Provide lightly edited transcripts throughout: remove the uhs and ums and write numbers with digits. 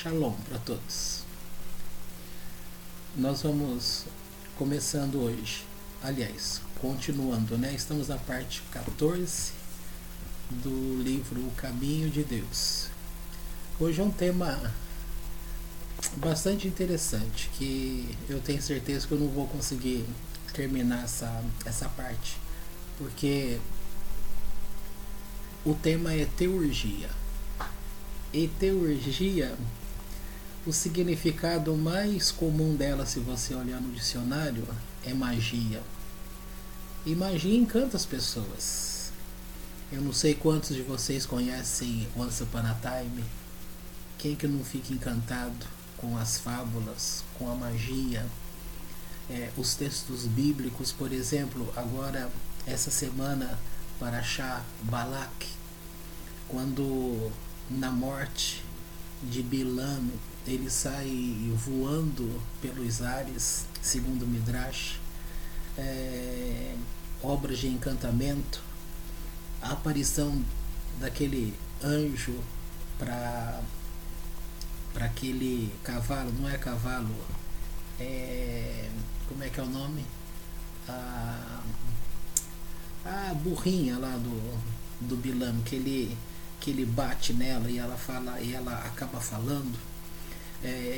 Shalom para todos. Nós vamos começando hoje, aliás, continuando, né? Estamos na parte 14 do livro O Caminho de Deus. Hoje é um tema bastante interessante, que eu tenho certeza que eu não vou conseguir terminar essa parte, porque o tema é teurgia. E teurgia, o significado mais comum dela, se você olhar no dicionário, é magia. E magia encanta as pessoas. Eu não sei quantos de vocês conhecem Once Upon a Time. Quem que não fica encantado com as fábulas, com a magia? Os textos bíblicos, por exemplo, agora, essa semana, Parashá Balak, quando na morte de Bilam ele sai voando pelos ares, segundo Midrash, obras de encantamento, a aparição daquele anjo para aquele cavalo, não é cavalo, como é que é o nome? A burrinha lá do Bilam, que ele bate nela e ela fala, e ela acaba falando.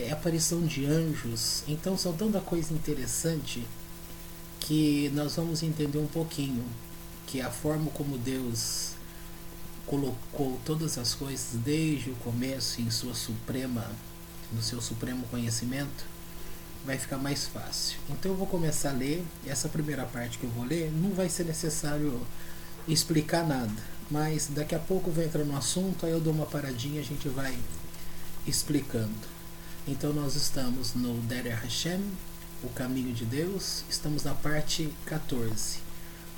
A aparição de anjos. Então são tanta coisa interessante que nós vamos entender um pouquinho que a forma como Deus colocou todas as coisas desde o começo no seu supremo conhecimento, vai ficar mais fácil. Então eu vou começar a ler. Essa primeira parte que eu vou ler não vai ser necessário explicar nada, mas daqui a pouco eu vou entrar no assunto, aí eu dou uma paradinha e a gente vai explicando. Então nós estamos no Derech Hashem, O Caminho de Deus, estamos na parte 14.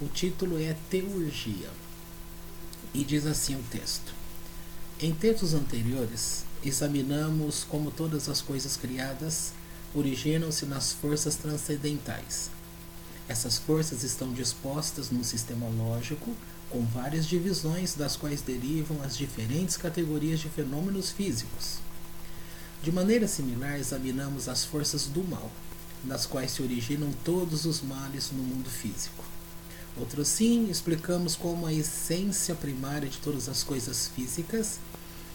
O título é Teurgia. E diz assim o texto: em textos anteriores, examinamos como todas as coisas criadas originam-se nas forças transcendentais. Essas forças estão dispostas num sistema lógico, com várias divisões das quais derivam as diferentes categorias de fenômenos físicos. De maneira similar, examinamos as forças do mal, nas quais se originam todos os males no mundo físico. Outro sim, explicamos como a essência primária de todas as coisas físicas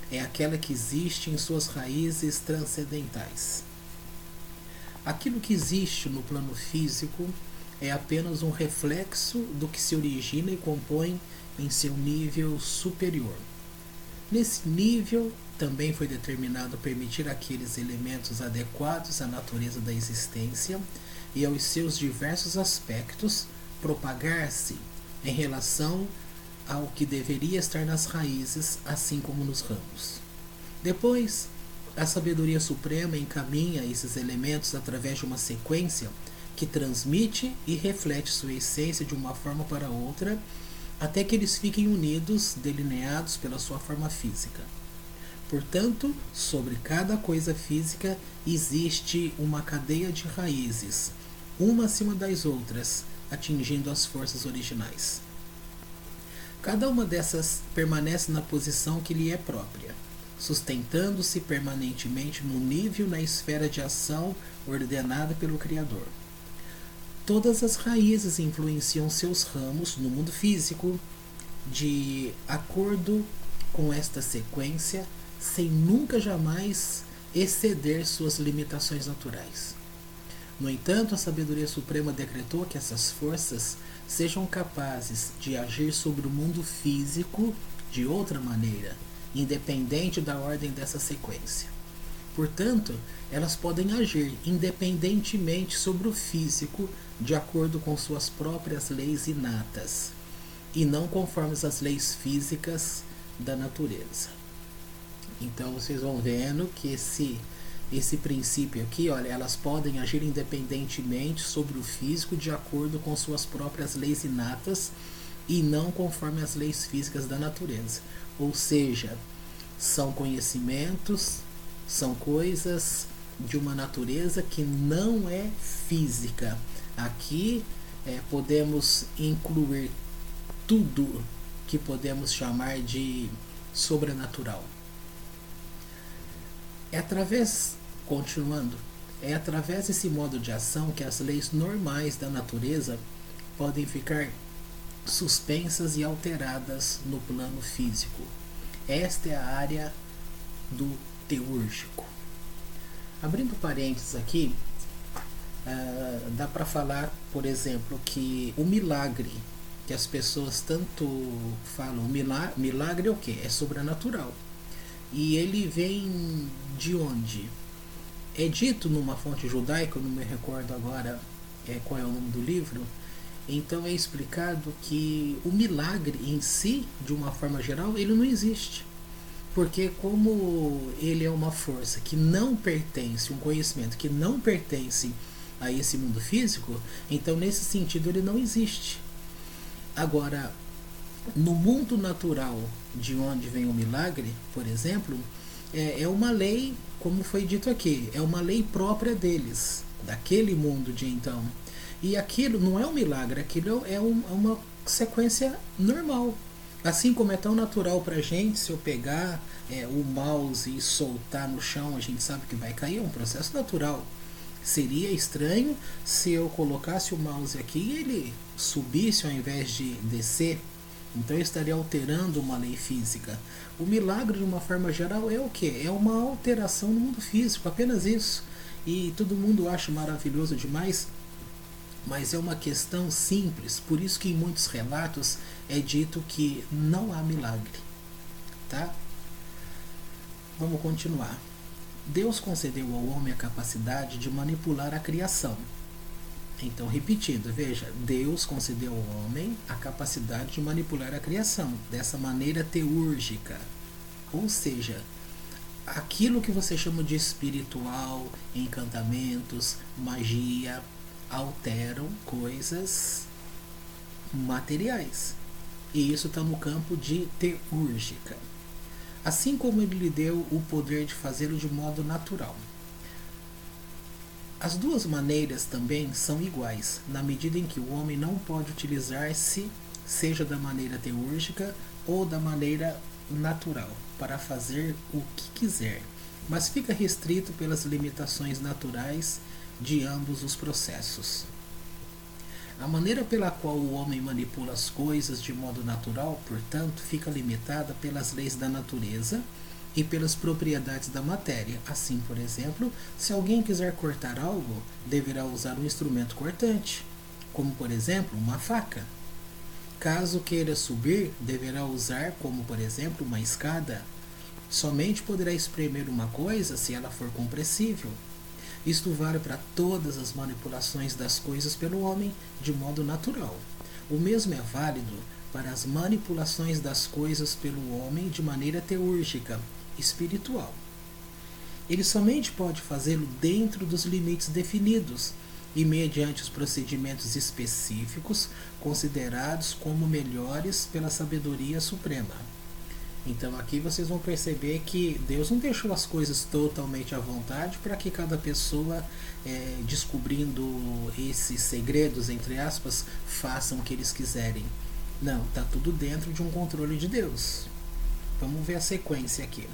é aquela que existe em suas raízes transcendentais. Aquilo que existe no plano físico é apenas um reflexo do que se origina e compõe em seu nível superior. Nesse nível, também foi determinado permitir àqueles elementos adequados à natureza da existência e aos seus diversos aspectos propagar-se em relação ao que deveria estar nas raízes, assim como nos ramos. Depois, a sabedoria suprema encaminha esses elementos através de uma sequência que transmite e reflete sua essência de uma forma para outra, até que eles fiquem unidos, delineados pela sua forma física. Portanto, sobre cada coisa física existe uma cadeia de raízes, uma acima das outras, atingindo as forças originais. Cada uma dessas permanece na posição que lhe é própria, sustentando-se permanentemente no nível na esfera de ação ordenada pelo Criador. Todas as raízes influenciam seus ramos no mundo físico de acordo com esta sequência, sem nunca jamais exceder suas limitações naturais. No entanto, a sabedoria suprema decretou que essas forças sejam capazes de agir sobre o mundo físico de outra maneira, independente da ordem dessa sequência. Portanto, elas podem agir independentemente sobre o físico de acordo com suas próprias leis inatas, e não conforme as leis físicas da natureza. Então vocês vão vendo que esse princípio aqui, olha, elas podem agir independentemente sobre o físico de acordo com suas próprias leis inatas e não conforme as leis físicas da natureza. Ou seja, são conhecimentos, são coisas de uma natureza que não é física. Aqui podemos incluir tudo que podemos chamar de sobrenatural. É através, continuando, é através desse modo de ação que as leis normais da natureza podem ficar suspensas e alteradas no plano físico. Esta é a área do teúrgico. Abrindo parênteses aqui, dá para falar, por exemplo, que o milagre que as pessoas tanto falam, milagre é o que? É sobrenatural. E ele vem de onde? É dito numa fonte judaica, eu não me recordo agora qual é o nome do livro. Então é explicado que o milagre em si, de uma forma geral, ele não existe. Porque como ele é uma força que não pertence, um conhecimento que não pertence a esse mundo físico, então nesse sentido ele não existe. Agora, no mundo natural de onde vem o milagre, por exemplo, é uma lei, como foi dito aqui, é uma lei própria deles, daquele mundo de então. E aquilo não é um milagre, aquilo é uma sequência normal. Assim como é tão natural pra gente, se eu pegar o mouse e soltar no chão, a gente sabe que vai cair, é um processo natural. Seria estranho se eu colocasse o mouse aqui e ele subisse ao invés de descer. Então eu estaria alterando uma lei física. O milagre, de uma forma geral, é o que? É uma alteração no mundo físico, apenas isso. E todo mundo acha maravilhoso demais, mas é uma questão simples. Por isso que em muitos relatos é dito que não há milagre. Tá? Vamos continuar. Deus concedeu ao homem a capacidade de manipular a criação. Então, repetindo, veja, Deus concedeu ao homem a capacidade de manipular a criação, dessa maneira teúrgica. Ou seja, aquilo que você chama de espiritual, encantamentos, magia, alteram coisas materiais. E isso está no campo de teúrgica. Assim como ele lhe deu o poder de fazê-lo de modo natural. As duas maneiras também são iguais, na medida em que o homem não pode utilizar-se, seja da maneira teúrgica ou da maneira natural, para fazer o que quiser, mas fica restrito pelas limitações naturais de ambos os processos. A maneira pela qual o homem manipula as coisas de modo natural, portanto, fica limitada pelas leis da natureza e pelas propriedades da matéria. Assim, por exemplo, se alguém quiser cortar algo, deverá usar um instrumento cortante, como por exemplo uma faca. Caso queira subir, deverá usar, como por exemplo uma escada. Somente poderá espremer uma coisa se ela for compressível. Isto vale para todas as manipulações das coisas pelo homem de modo natural. O mesmo é válido para as manipulações das coisas pelo homem de maneira teúrgica, espiritual. Ele somente pode fazê-lo dentro dos limites definidos e mediante os procedimentos específicos considerados como melhores pela sabedoria suprema. Então aqui vocês vão perceber que Deus não deixou as coisas totalmente à vontade para que cada pessoa, descobrindo esses segredos, entre aspas, façam o que eles quiserem. Não, está tudo dentro de um controle de Deus. Vamos ver a sequência aqui.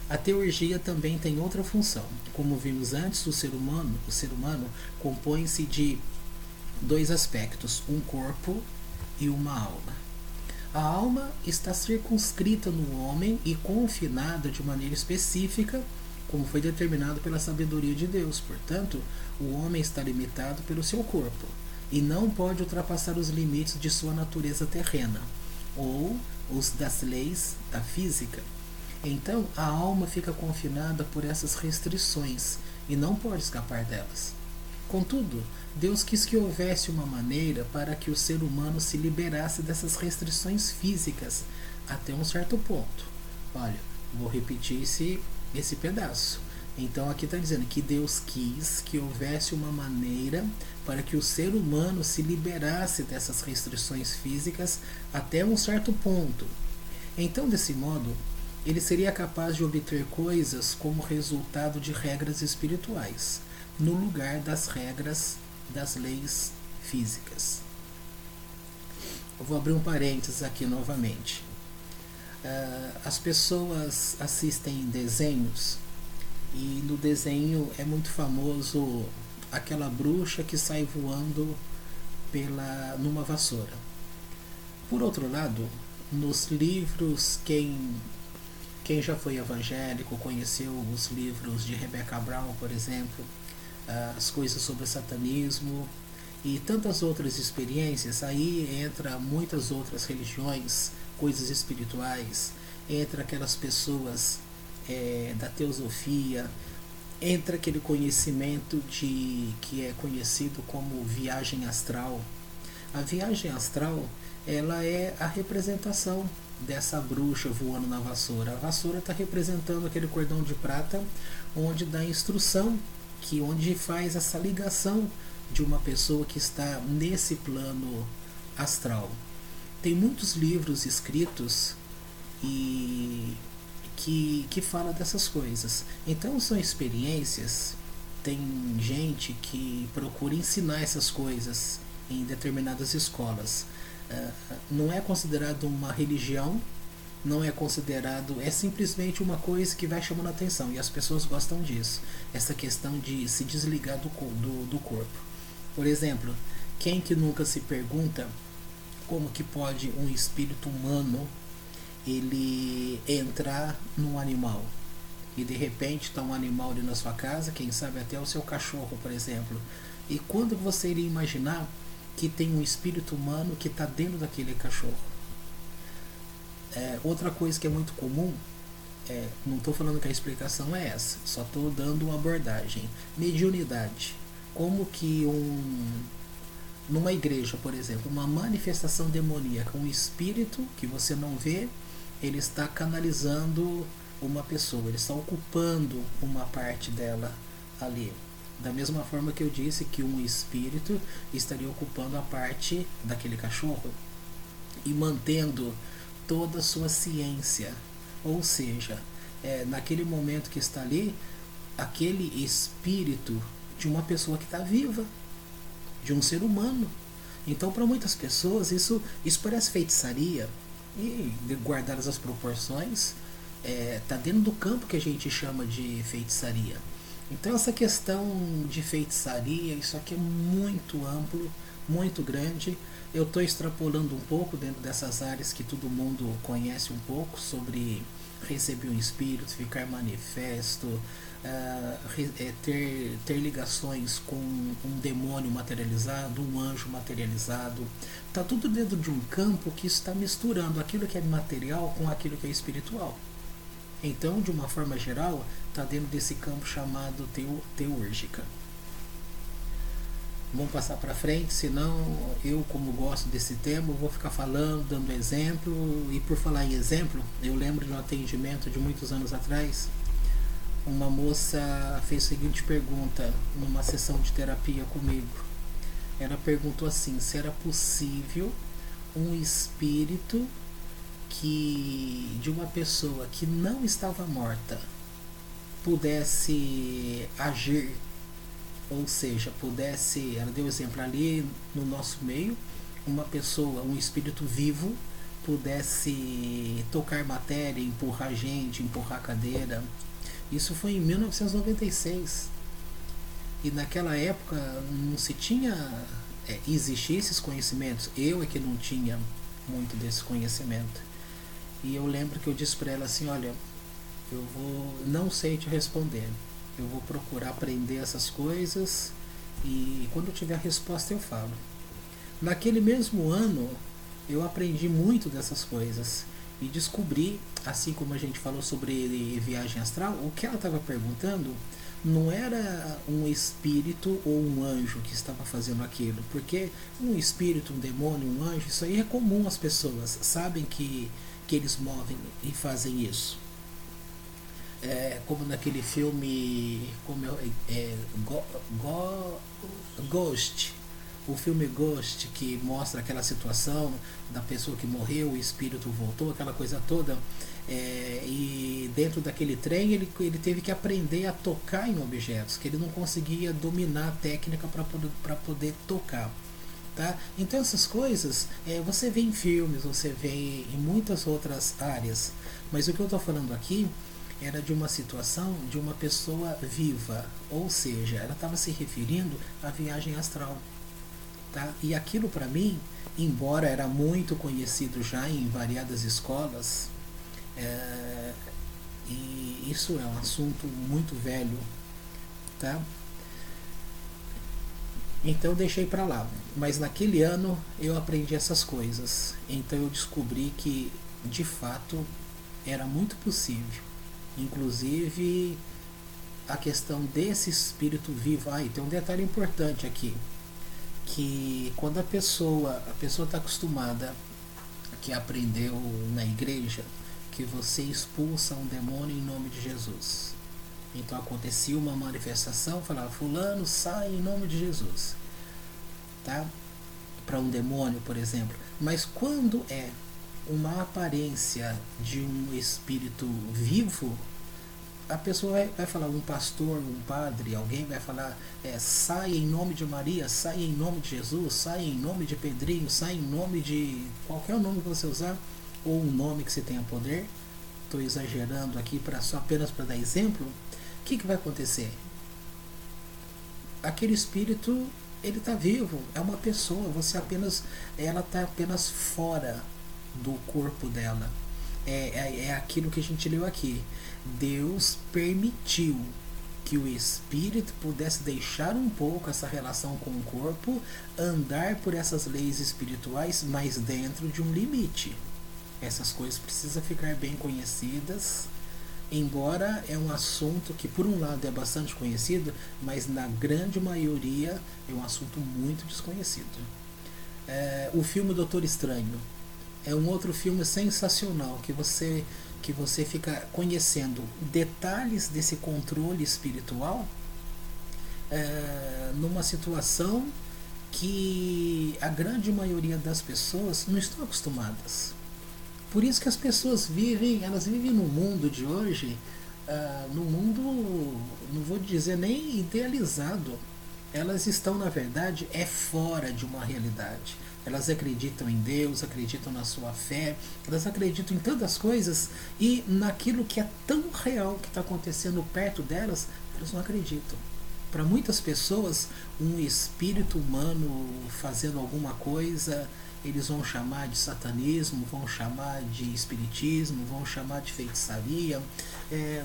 A teurgia também tem outra função. Como vimos antes, o ser humano compõe-se de dois aspectos, um corpo e uma alma. A alma está circunscrita no homem e confinada de maneira específica, como foi determinado pela sabedoria de Deus. Portanto, o homem está limitado pelo seu corpo e não pode ultrapassar os limites de sua natureza terrena ou os das leis da física. Então, a alma fica confinada por essas restrições e não pode escapar delas. Contudo, Deus quis que houvesse uma maneira para que o ser humano se liberasse dessas restrições físicas até um certo ponto. Olha, vou repetir esse pedaço. Então aqui está dizendo que Deus quis que houvesse uma maneira para que o ser humano se liberasse dessas restrições físicas até um certo ponto. Então, desse modo, ele seria capaz de obter coisas como resultado de regras espirituais, no lugar das regras das leis físicas. Eu vou abrir um parênteses aqui novamente. As pessoas assistem desenhos E no desenho é muito famoso aquela bruxa que sai voando numa vassoura. Por outro lado, nos livros, quem já foi evangélico conheceu os livros de Rebecca Brown, por exemplo, as coisas sobre o satanismo e tantas outras experiências. Aí entra muitas outras religiões, coisas espirituais, entra aquelas pessoas da teosofia, entra aquele conhecimento que é conhecido como viagem astral. A viagem astral, ela é a representação dessa bruxa voando na vassoura. A vassoura está representando aquele cordão de prata onde dá instrução, onde faz essa ligação de uma pessoa que está nesse plano astral. Tem muitos livros escritos e que fala dessas coisas. Então são experiências. Tem gente que procura ensinar essas coisas em determinadas escolas. Não é considerado uma religião, não é considerado, é simplesmente uma coisa que vai chamando a atenção e as pessoas gostam disso, essa questão de se desligar do corpo. Por exemplo, quem que nunca se pergunta como que pode um espírito humano ele entrar num animal e de repente está um animal ali na sua casa, quem sabe até o seu cachorro, por exemplo, e quando você iria imaginar que tem um espírito humano que está dentro daquele cachorro? Outra coisa que é muito comum, não estou falando que a explicação é essa, só estou dando uma abordagem. Mediunidade. Como que numa igreja, por exemplo, uma manifestação demoníaca, um espírito que você não vê, ele está canalizando uma pessoa, ele está ocupando uma parte dela ali. Da mesma forma que eu disse que um espírito estaria ocupando a parte daquele cachorro e mantendo toda a sua ciência. Ou seja, naquele momento que está ali, aquele espírito de uma pessoa que está viva, de um ser humano. Então, para muitas pessoas, isso parece feitiçaria, e guardadas as proporções, está dentro do campo que a gente chama de feitiçaria. Então, essa questão de feitiçaria, isso aqui é muito amplo, muito grande. Eu estou extrapolando um pouco dentro dessas áreas que todo mundo conhece um pouco, sobre receber um espírito, ficar manifesto, ter ligações com um demônio materializado, um anjo materializado. Está tudo dentro de um campo que está misturando aquilo que é material com aquilo que é espiritual. Então, de uma forma geral, está dentro desse campo chamado teúrgica. Vamos passar para frente, senão eu, como gosto desse tema, vou ficar falando, dando exemplo. E por falar em exemplo, eu lembro de um atendimento de muitos anos atrás. Uma moça fez a seguinte pergunta numa sessão de terapia comigo. Ela perguntou assim, se era possível um espírito de uma pessoa que não estava morta pudesse agir, ou seja, ela deu exemplo ali no nosso meio, uma pessoa, um espírito vivo pudesse tocar matéria, empurrar gente, empurrar cadeira. Isso foi em 1996 e naquela época não se tinha, existia esses conhecimentos. Eu é que não tinha muito desse conhecimento. E eu lembro que eu disse para ela assim, olha, não sei te responder, eu vou procurar aprender essas coisas e quando eu tiver a resposta eu falo. Naquele mesmo ano eu aprendi muito dessas coisas e descobri, assim como a gente falou sobre viagem astral, o que ela estava perguntando não era um espírito ou um anjo que estava fazendo aquilo, porque um espírito, um demônio, um anjo, isso aí é comum, as pessoas sabem que eles movem e fazem isso. Como naquele filme Ghost, o filme Ghost, que mostra aquela situação da pessoa que morreu, o espírito voltou, aquela coisa toda, e dentro daquele trem ele teve que aprender a tocar em objetos, que ele não conseguia dominar a técnica para poder tocar. Tá? Então essas coisas você vê em filmes, você vê em muitas outras áreas, mas o que eu estou falando aqui era de uma situação de uma pessoa viva, ou seja, ela estava se referindo à viagem astral. Tá? E aquilo para mim, embora era muito conhecido já em variadas escolas, é, e isso é um assunto muito velho, tá? Então eu deixei para lá. Mas naquele ano eu aprendi essas coisas. Então eu descobri que de fato era muito possível. Inclusive a questão desse espírito vivo. Ah, e tem um detalhe importante aqui, que quando a pessoa está acostumada, que aprendeu na igreja, que você expulsa um demônio em nome de Jesus. Então acontecia uma manifestação, falava, fulano, sai em nome de Jesus. Tá? Para um demônio, por exemplo. Mas quando é uma aparência de um espírito vivo, a pessoa vai falar, um pastor, um padre, alguém vai falar, sai em nome de Maria, sai em nome de Jesus, sai em nome de Pedrinho, sai em nome de qualquer nome que você usar, ou um nome que você tenha poder. Estou exagerando aqui só apenas para dar exemplo. O que vai acontecer? Aquele espírito, ele está vivo, é uma pessoa, ela está apenas fora do corpo dela. É aquilo que a gente leu aqui. Deus permitiu que o espírito pudesse deixar um pouco essa relação com o corpo, andar por essas leis espirituais, mas dentro de um limite. Essas coisas precisam ficar bem conhecidas, embora é um assunto que por um lado é bastante conhecido, mas na grande maioria é um assunto muito desconhecido. O filme Doutor Estranho é um outro filme sensacional que você fica conhecendo detalhes desse controle espiritual, numa situação que a grande maioria das pessoas não estão acostumadas. Por isso que as pessoas elas vivem no mundo de hoje, no mundo, não vou dizer nem idealizado. Elas estão, na verdade, fora de uma realidade. Elas acreditam em Deus, acreditam na sua fé, elas acreditam em tantas coisas, e naquilo que é tão real que está acontecendo perto delas, elas não acreditam. Para muitas pessoas, um espírito humano fazendo alguma coisa, eles vão chamar de satanismo, vão chamar de espiritismo, vão chamar de feitiçaria,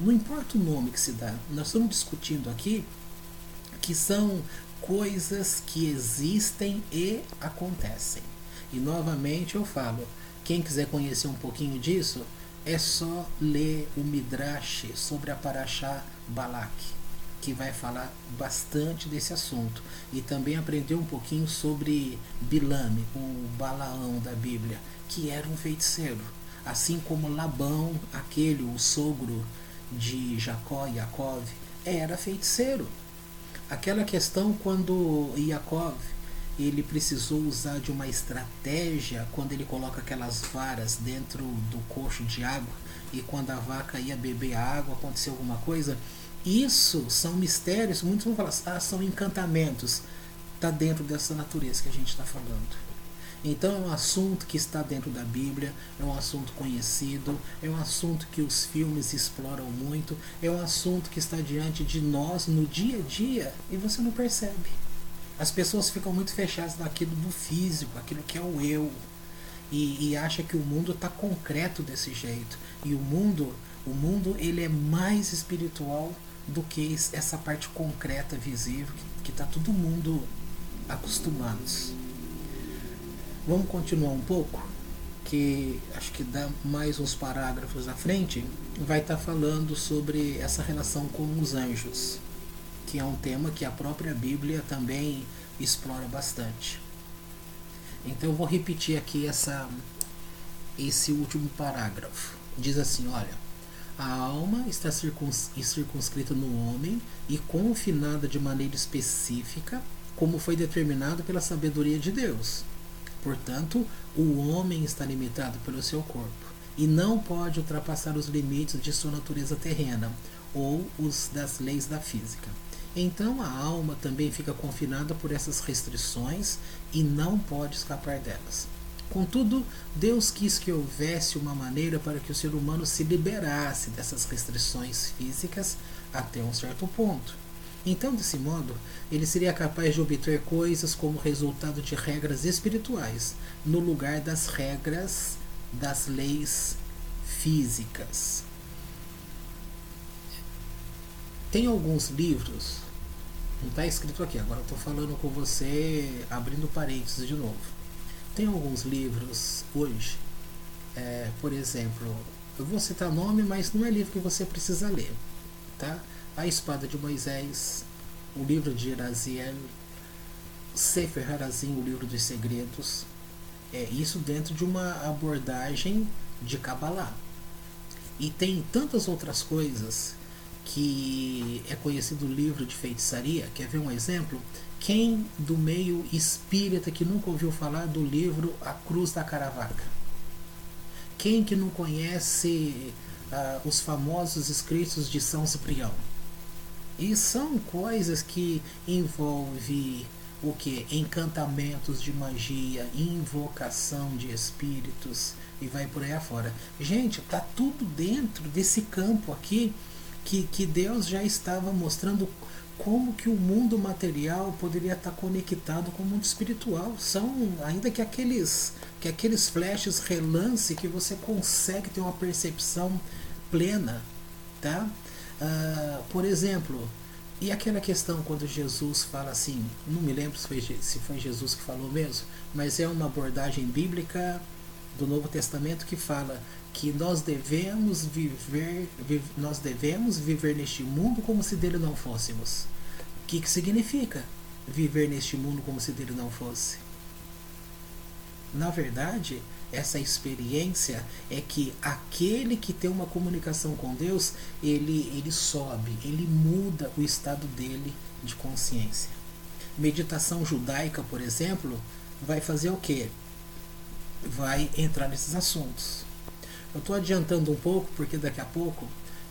não importa o nome que se dá. Nós estamos discutindo aqui que são coisas que existem e acontecem. E novamente eu falo, quem quiser conhecer um pouquinho disso, é só ler o Midrash sobre a Parashá Balak, que vai falar bastante desse assunto, e também aprender um pouquinho sobre Bilam, o Balaão da Bíblia, que era um feiticeiro, assim como Labão, o sogro de Jacó e Jacó, era feiticeiro. Aquela questão quando Jacó ele precisou usar de uma estratégia, quando ele coloca aquelas varas dentro do coxo de água, e quando a vaca ia beber a água aconteceu alguma coisa. Isso são mistérios, muitos vão falar, são encantamentos. Está dentro dessa natureza que a gente está falando. Então é um assunto que está dentro da Bíblia, é um assunto conhecido, é um assunto que os filmes exploram muito, é um assunto que está diante de nós no dia a dia e você não percebe. As pessoas ficam muito fechadas naquilo do físico, aquilo que é o eu, e acha que o mundo está concreto desse jeito. E o mundo ele é mais espiritual do que essa parte concreta, visível, que está todo mundo acostumados. Vamos continuar um pouco, que acho que dá mais uns parágrafos à frente, vai estar falando sobre essa relação com os anjos, que é um tema que a própria Bíblia também explora bastante. Então eu vou repetir aqui esse último parágrafo. Diz assim, olha, a alma está circunscrita no homem e confinada de maneira específica, como foi determinado pela sabedoria de Deus. Portanto, o homem está limitado pelo seu corpo e não pode ultrapassar os limites de sua natureza terrena ou os das leis da física. Então a alma também fica confinada por essas restrições e não pode escapar delas. Contudo, Deus quis que houvesse uma maneira para que o ser humano se liberasse dessas restrições físicas até um certo ponto. Então, desse modo, ele seria capaz de obter coisas como resultado de regras espirituais, no lugar das regras das leis físicas. Tem alguns livros, não está escrito aqui, agora estou falando com você, abrindo parênteses de novo. Tem alguns livros hoje, por exemplo, eu vou citar nome, mas não é livro que você precisa ler, tá? A Espada de Moisés, o livro de Iraziel, Sefer Harazim, o livro dos segredos, isso dentro de uma abordagem de Kabbalah. E tem tantas outras coisas que é conhecido o livro de feitiçaria. Quer ver um exemplo? Quem do meio espírita que nunca ouviu falar do livro A Cruz da Caravaca? Quem que não conhece os famosos escritos de São Ciprião? E são coisas que envolvem o que? Encantamentos de magia, invocação de espíritos e vai por aí afora. Gente, tá tudo dentro desse campo aqui que Deus já estava mostrando como que o mundo material poderia estar conectado com o mundo espiritual. São ainda que aqueles flashes relance que você consegue ter uma percepção plena, tá? Por exemplo, e aquela questão quando Jesus fala assim, não me lembro se foi Jesus que falou mesmo, mas é uma abordagem bíblica do Novo Testamento que fala que nós devemos viver neste mundo como se dele não fôssemos. O que significa viver neste mundo como se dele não fosse? Na verdade, essa experiência é que aquele que tem uma comunicação com Deus, ele sobe, ele muda o estado dele de consciência. Meditação judaica, por exemplo, vai fazer o quê? Vai entrar nesses assuntos. Eu estou adiantando um pouco porque daqui a pouco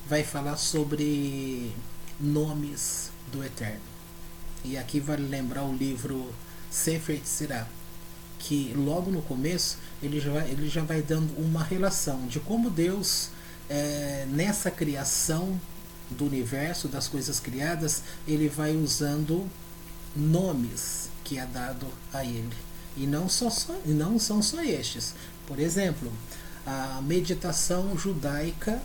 vai falar sobre nomes do Eterno. E aqui vale lembrar o livro Sefer Tzirah, que logo no começo ele já vai dando uma relação de como Deus, nessa criação do universo, das coisas criadas, ele vai usando nomes que é dado a ele. E não são só estes. Por exemplo, a meditação judaica,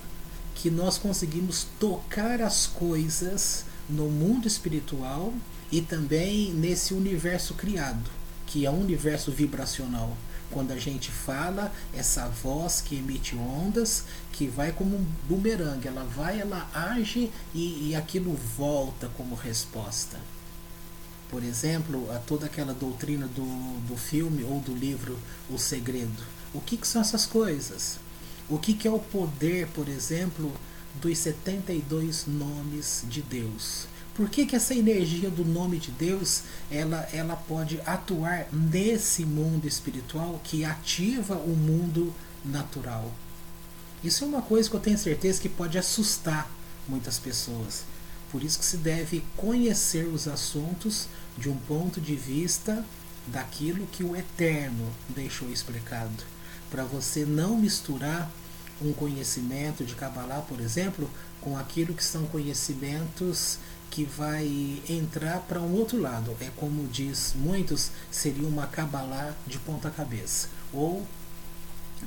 que nós conseguimos tocar as coisas no mundo espiritual e também nesse universo criado, que é um universo vibracional. Quando a gente fala, essa voz que emite ondas, que vai como um bumerangue, ela age e aquilo volta como resposta. Por exemplo, a toda aquela doutrina do filme ou do livro O Segredo. O que são essas coisas? O que é o poder, por exemplo, dos 72 nomes de Deus? Por que essa energia do nome de Deus ela pode atuar nesse mundo espiritual que ativa o mundo natural? Isso é uma coisa que eu tenho certeza que pode assustar muitas pessoas. Por isso que se deve conhecer os assuntos de um ponto de vista daquilo que o Eterno deixou explicado. Para você não misturar um conhecimento de Kabbalah, por exemplo, com aquilo que são conhecimentos que vai entrar para um outro lado. É como diz muitos, seria uma Kabbalah de ponta cabeça. Ou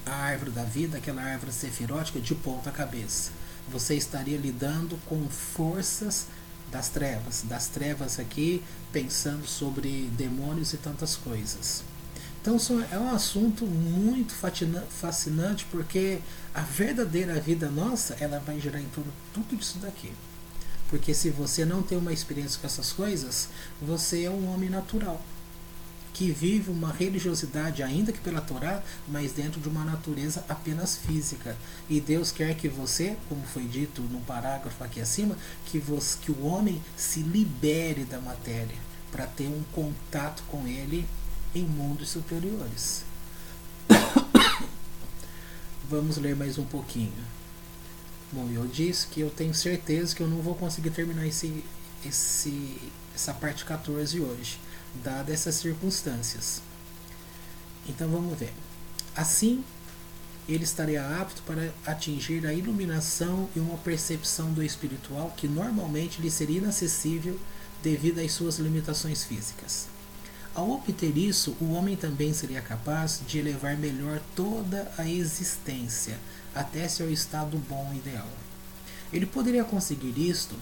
a árvore da vida, aquela árvore sefirótica de ponta cabeça. Você estaria lidando com forças das trevas aqui, pensando sobre demônios e tantas coisas. Então é um assunto muito fascinante, porque a verdadeira vida nossa, ela vai girar em torno de tudo isso daqui. Porque se você não tem uma experiência com essas coisas, você é um homem natural, que vive uma religiosidade, ainda que pela Torá, mas dentro de uma natureza apenas física. E Deus quer que você, como foi dito no parágrafo aqui acima, que o homem se libere da matéria, para ter um contato com ele em mundos superiores. Vamos ler mais um pouquinho. Bom, eu disse que eu tenho certeza que eu não vou conseguir terminar essa parte 14 hoje, dadas essas circunstâncias. Então vamos ver. Assim, ele estaria apto para atingir a iluminação e uma percepção do espiritual que normalmente lhe seria inacessível devido às suas limitações físicas. Ao obter isso, o homem também seria capaz de elevar melhor toda a existência até seu estado bom ideal. Ele poderia conseguir isto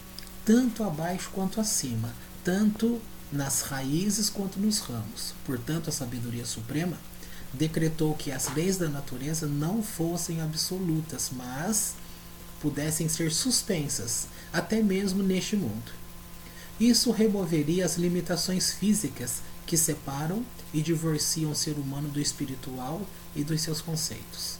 tanto abaixo quanto acima, tanto nas raízes quanto nos ramos. Portanto, a sabedoria suprema decretou que as leis da natureza não fossem absolutas, mas pudessem ser suspensas, até mesmo neste mundo. Isso removeria as limitações físicas que separam e divorciam o ser humano do espiritual e dos seus conceitos.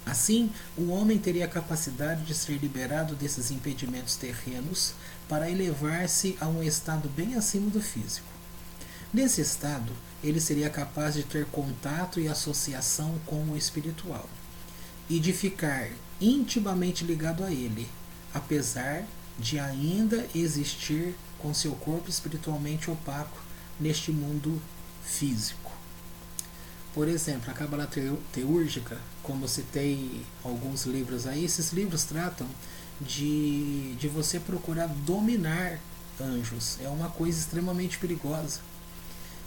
Assim, o homem teria a capacidade de ser liberado desses impedimentos terrenos para elevar-se a um estado bem acima do físico. Nesse estado, ele seria capaz de ter contato e associação com o espiritual e de ficar intimamente ligado a ele, apesar de ainda existir com seu corpo espiritualmente opaco neste mundo físico. Por exemplo, a Cábala Teúrgica, como eu citei alguns livros aí, esses livros tratam de você procurar dominar anjos. É uma coisa extremamente perigosa.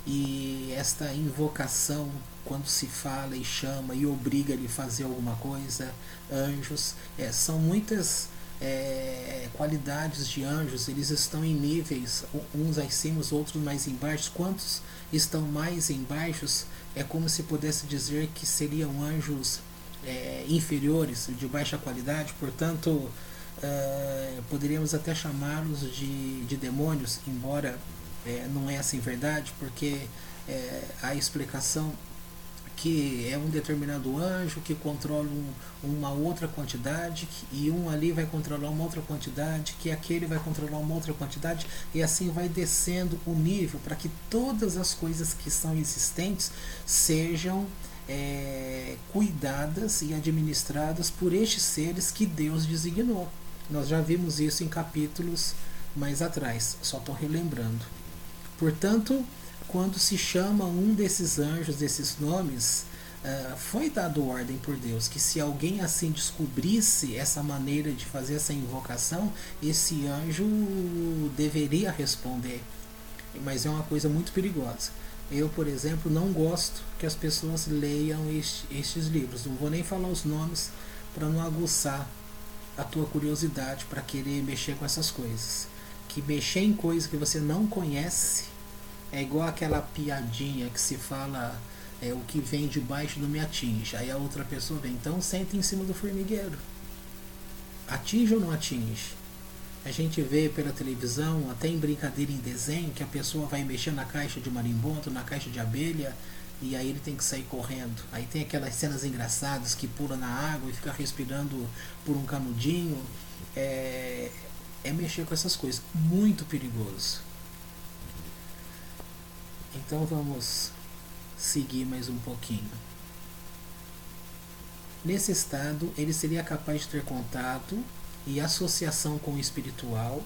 E esta invocação, quando se fala e chama e obriga ele a fazer alguma coisa, anjos, são muitas qualidades de anjos. Eles estão em níveis, uns acima, os outros mais embaixo. Quantos estão mais embaixo, é como se pudesse dizer que seriam anjos inferiores, de baixa qualidade. Portanto, poderíamos até chamá-los de demônios, embora não é assim verdade, porque a explicação que é um determinado anjo que controla uma outra quantidade, e um ali vai controlar uma outra quantidade, que aquele vai controlar uma outra quantidade, e assim vai descendo o nível para que todas as coisas que são existentes sejam cuidadas e administradas por estes seres que Deus designou. Nós já vimos isso em capítulos mais atrás, só estou relembrando. Portanto, quando se chama um desses anjos, desses nomes, foi dado ordem por Deus que se alguém assim descobrisse essa maneira de fazer essa invocação, esse anjo deveria responder. Mas é uma coisa muito perigosa. Eu, por exemplo, não gosto que as pessoas leiam estes livros. Não vou nem falar os nomes para não aguçar a tua curiosidade para querer mexer com essas coisas. Que mexer em coisas que você não conhece é igual aquela piadinha que se fala, o que vem debaixo não me atinge. Aí a outra pessoa vem, então senta em cima do formigueiro. Atinge ou não atinge? A gente vê pela televisão, até em brincadeira em desenho, que a pessoa vai mexer na caixa de marimbondo, na caixa de abelha, e aí ele tem que sair correndo. Aí tem aquelas cenas engraçadas que pula na água e fica respirando por um canudinho. É mexer com essas coisas. Muito perigoso. Então vamos seguir mais um pouquinho. Nesse estado, ele seria capaz de ter contato e associação com o espiritual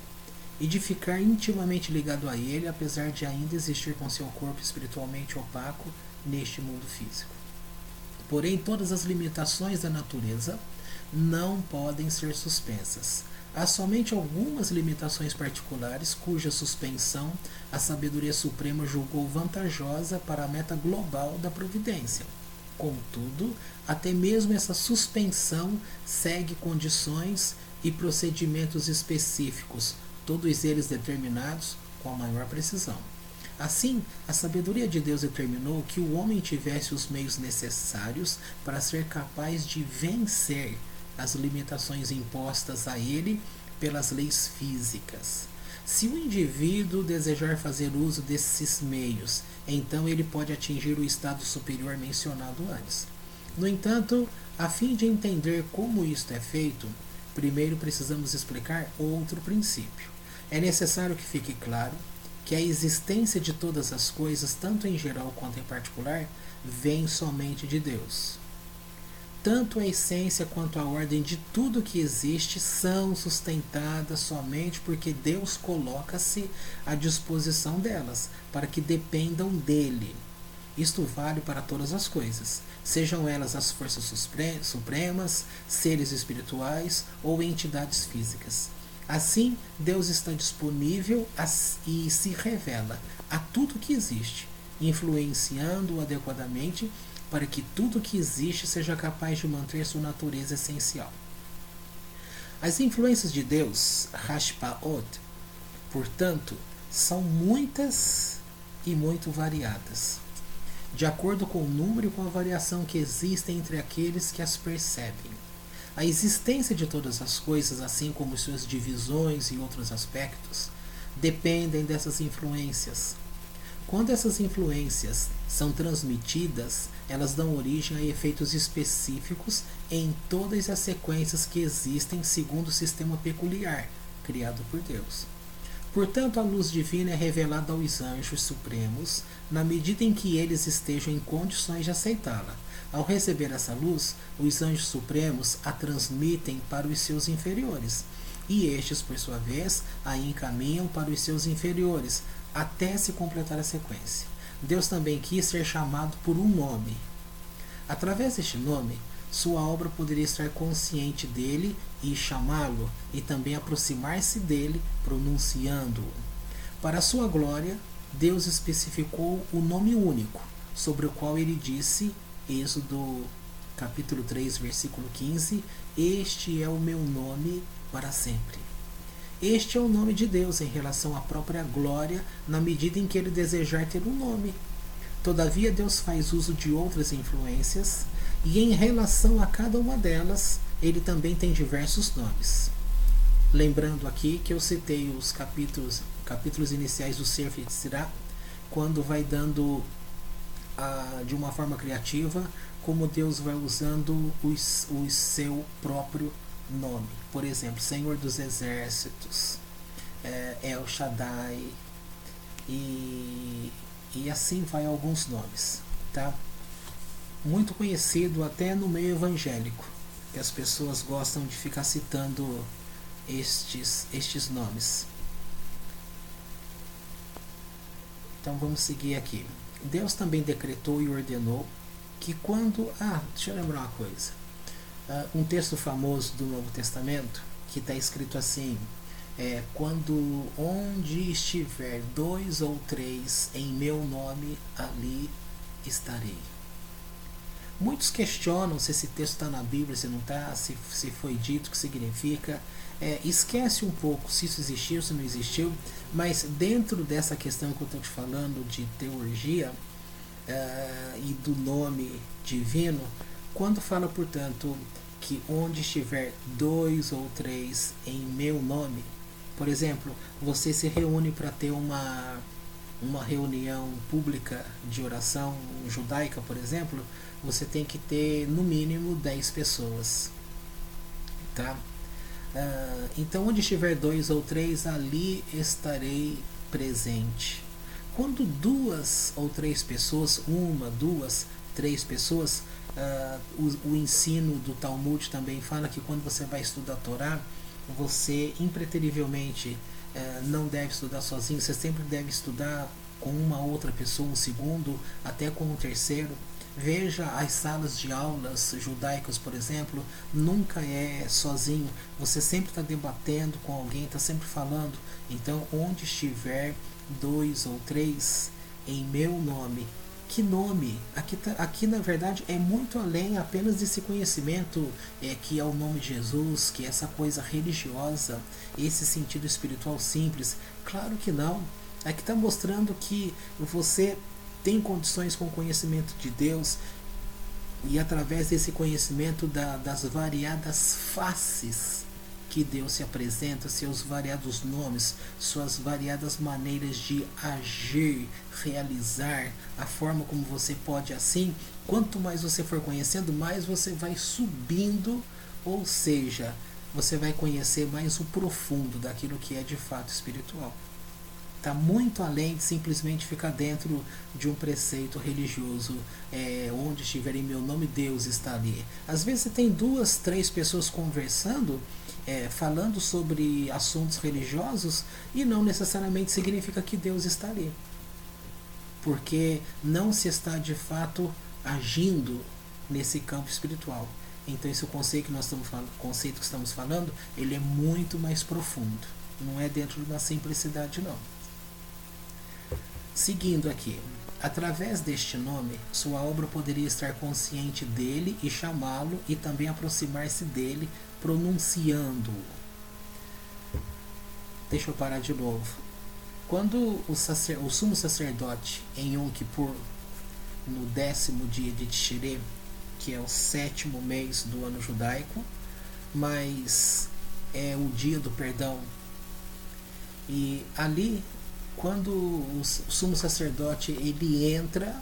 e de ficar intimamente ligado a ele, apesar de ainda existir com seu corpo espiritualmente opaco neste mundo físico. Porém, todas as limitações da natureza não podem ser suspensas. Há somente algumas limitações particulares cuja suspensão a sabedoria suprema julgou vantajosa para a meta global da providência. Contudo, até mesmo essa suspensão segue condições e procedimentos específicos, todos eles determinados com a maior precisão. Assim, a sabedoria de Deus determinou que o homem tivesse os meios necessários para ser capaz de vencer as limitações impostas a ele pelas leis físicas. Se o indivíduo desejar fazer uso desses meios, então ele pode atingir o estado superior mencionado antes. No entanto, a fim de entender como isto é feito, primeiro precisamos explicar outro princípio. É necessário que fique claro que a existência de todas as coisas, tanto em geral quanto em particular, vem somente de Deus. Tanto a essência quanto a ordem de tudo que existe são sustentadas somente porque Deus coloca-se à disposição delas, para que dependam dele. Isto vale para todas as coisas, sejam elas as forças supremas, seres espirituais ou entidades físicas. Assim, Deus está disponível e se revela a tudo que existe, influenciando adequadamente para que tudo que existe seja capaz de manter sua natureza essencial. As influências de Deus, Hashpaot, portanto, são muitas e muito variadas, de acordo com o número e com a variação que existe entre aqueles que as percebem. A existência de todas as coisas, assim como suas divisões e outros aspectos, dependem dessas influências. Quando essas influências são transmitidas, elas dão origem a efeitos específicos em todas as sequências que existem segundo o sistema peculiar criado por Deus. Portanto, a luz divina é revelada aos anjos supremos na medida em que eles estejam em condições de aceitá-la. Ao receber essa luz, os anjos supremos a transmitem para os seus inferiores, e estes, por sua vez, a encaminham para os seus inferiores, até se completar a sequência. Deus também quis ser chamado por um nome. Através deste nome, sua obra poderia estar consciente dele e chamá-lo, e também aproximar-se dele, pronunciando-o. Para sua glória, Deus especificou o nome único, sobre o qual ele disse, Êxodo capítulo 3, versículo 15, este é o meu nome para sempre. Este é o nome de Deus em relação à própria glória, na medida em que ele desejar ter um nome. Todavia, Deus faz uso de outras influências, e em relação a cada uma delas, ele também tem diversos nomes. Lembrando aqui que eu citei os capítulos iniciais do Sefer Yetzirah, quando vai dando de uma forma criativa como Deus vai usando o seu próprio nome. Por exemplo, Senhor dos Exércitos, El Shaddai, e assim vai alguns nomes, tá? Muito conhecido até no meio evangélico, que as pessoas gostam de ficar citando estes nomes. Então vamos seguir aqui. Deus também decretou e ordenou que quando... deixa eu lembrar uma coisa. Um texto famoso do Novo Testamento, que está escrito assim, quando onde estiver 2 ou 3 em meu nome, ali estarei. Muitos questionam se esse texto está na Bíblia, se não está, se foi dito, o que significa. Esquece um pouco se isso existiu, se não existiu, mas dentro dessa questão que eu estou te falando de teologia e do nome divino, quando fala, portanto, que onde estiver 2 ou 3 em meu nome, por exemplo, você se reúne para ter uma reunião pública de oração judaica, por exemplo, você tem que ter no mínimo 10 pessoas, tá? Então, onde estiver 2 ou 3, ali estarei presente. Quando 2 ou 3 pessoas, 1, 2, 3 pessoas, o ensino do Talmud também fala que quando você vai estudar a Torá, você impreterivelmente não deve estudar sozinho, você sempre deve estudar com uma outra pessoa, um segundo, até com um terceiro. Veja as salas de aulas judaicas, por exemplo, nunca é sozinho, você sempre está debatendo com alguém, está sempre falando. Então, onde estiver 2 ou 3 em meu nome. Que nome? Aqui na verdade é muito além apenas desse conhecimento que é o nome de Jesus, que é essa coisa religiosa, esse sentido espiritual simples. Claro que não. Aqui está mostrando que você tem condições com o conhecimento de Deus, e através desse conhecimento das variadas faces que Deus se apresenta, seus variados nomes, suas variadas maneiras de agir, realizar, a forma como você pode assim, quanto mais você for conhecendo, mais você vai subindo, ou seja, você vai conhecer mais o profundo daquilo que é de fato espiritual. Está muito além de simplesmente ficar dentro de um preceito religioso, onde estiver em meu nome, Deus está ali. Às vezes você tem 2, 3 pessoas conversando, falando sobre assuntos religiosos, e não necessariamente significa que Deus está ali. porque não se está de fato agindo nesse campo espiritual. Então esse conceito que estamos falando, ele é muito mais profundo. Não é dentro de uma simplicidade, não. Seguindo aqui. Através deste nome, sua obra poderia estar consciente dele e chamá-lo, e também aproximar-se dele, pronunciando-o. Deixa eu parar de novo. Quando o sumo sacerdote, em Yom Kippur, no 10º dia de Tishrei, que é o 7º mês do ano judaico, mas é o dia do perdão, e ali, quando o sumo sacerdote ele entra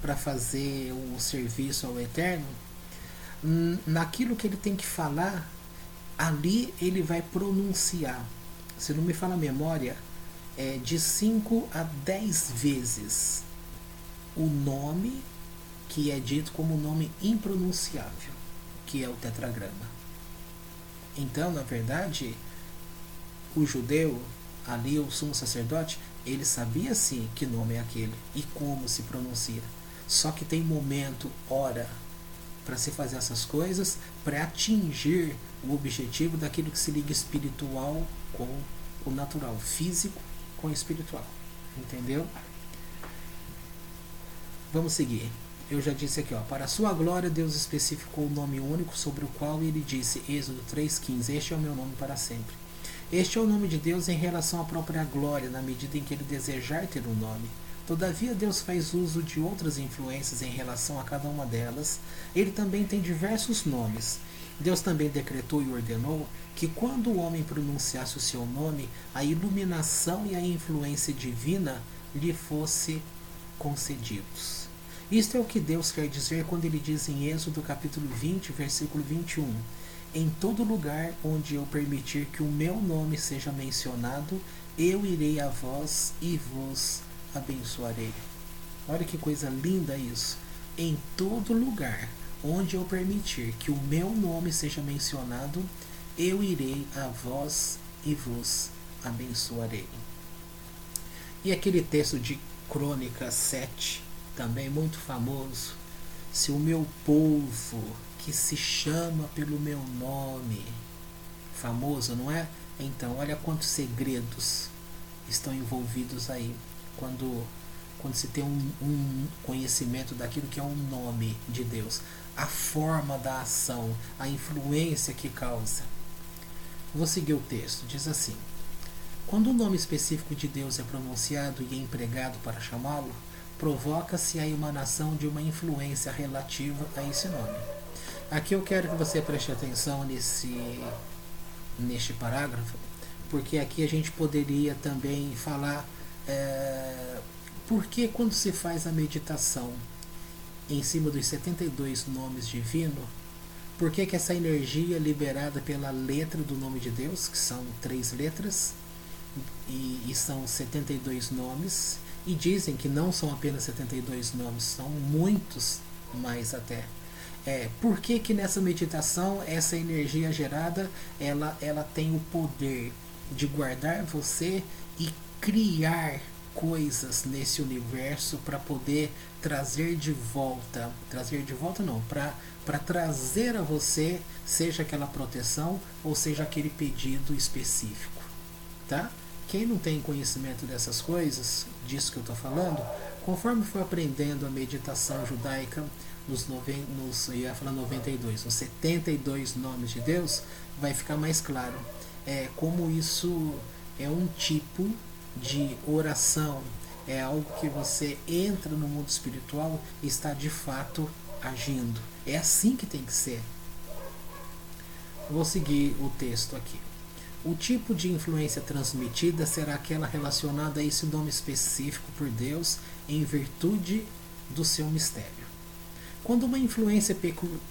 para fazer o serviço ao Eterno, naquilo que ele tem que falar, ali ele vai pronunciar, se não me fala a memória, de 5 a 10 vezes o nome que é dito como nome impronunciável, que é o tetragrama. Então, na verdade, o judeu, ali o sumo sacerdote, ele sabia sim que nome é aquele e como se pronuncia. Só que tem momento, hora, para se fazer essas coisas, para atingir o objetivo daquilo que se liga espiritual com o natural, físico com o espiritual. Entendeu? Vamos seguir. Eu já disse aqui, ó, para a sua glória Deus especificou o nome único sobre o qual ele disse, Êxodo 3,15, este é o meu nome para sempre. Este é o nome de Deus em relação à própria glória, na medida em que ele desejar ter um nome. Todavia, Deus faz uso de outras influências em relação a cada uma delas. Ele também tem diversos nomes. Deus também decretou e ordenou que quando o homem pronunciasse o seu nome, a iluminação e a influência divina lhe fosse concedidos. Isto é o que Deus quer dizer quando ele diz em Êxodo capítulo 20, versículo 21, em todo lugar onde eu permitir que o meu nome seja mencionado, eu irei a vós e vos abençoarei. Olha que coisa linda isso. Em todo lugar onde eu permitir que o meu nome seja mencionado, eu irei a vós e vos abençoarei. E aquele texto de Crônicas 7, também muito famoso, se o meu povo que se chama pelo meu nome, famoso, não é? Então, olha quantos segredos estão envolvidos aí, quando se tem um conhecimento daquilo que é um nome de Deus, a forma da ação, a influência que causa. Vou seguir o texto, diz assim: quando o nome específico de Deus é pronunciado e é empregado para chamá-lo, provoca-se a emanação de uma influência relativa a esse nome. Aqui eu quero que você preste atenção neste parágrafo, porque aqui a gente poderia também falar por que quando se faz a meditação em cima dos 72 nomes divinos, por que essa energia liberada pela letra do nome de Deus, que são 3 letras, e são 72 nomes, e dizem que não são apenas 72 nomes, são muitos mais até. Por que nessa meditação essa energia gerada ela tem o poder de guardar você e criar coisas nesse universo para poder trazer de volta não, para trazer a você, seja aquela proteção ou seja aquele pedido específico, tá? Quem não tem conhecimento dessas coisas, disso que eu estou falando, conforme for aprendendo a meditação judaica, eu ia falar 92, nos 72 nomes de Deus, vai ficar mais claro como isso é um tipo de oração, é algo que você entra no mundo espiritual e está de fato agindo. É assim que tem que ser. Vou seguir o texto aqui. O tipo de influência transmitida será aquela relacionada a esse nome específico por Deus em virtude do seu mistério. Quando uma influência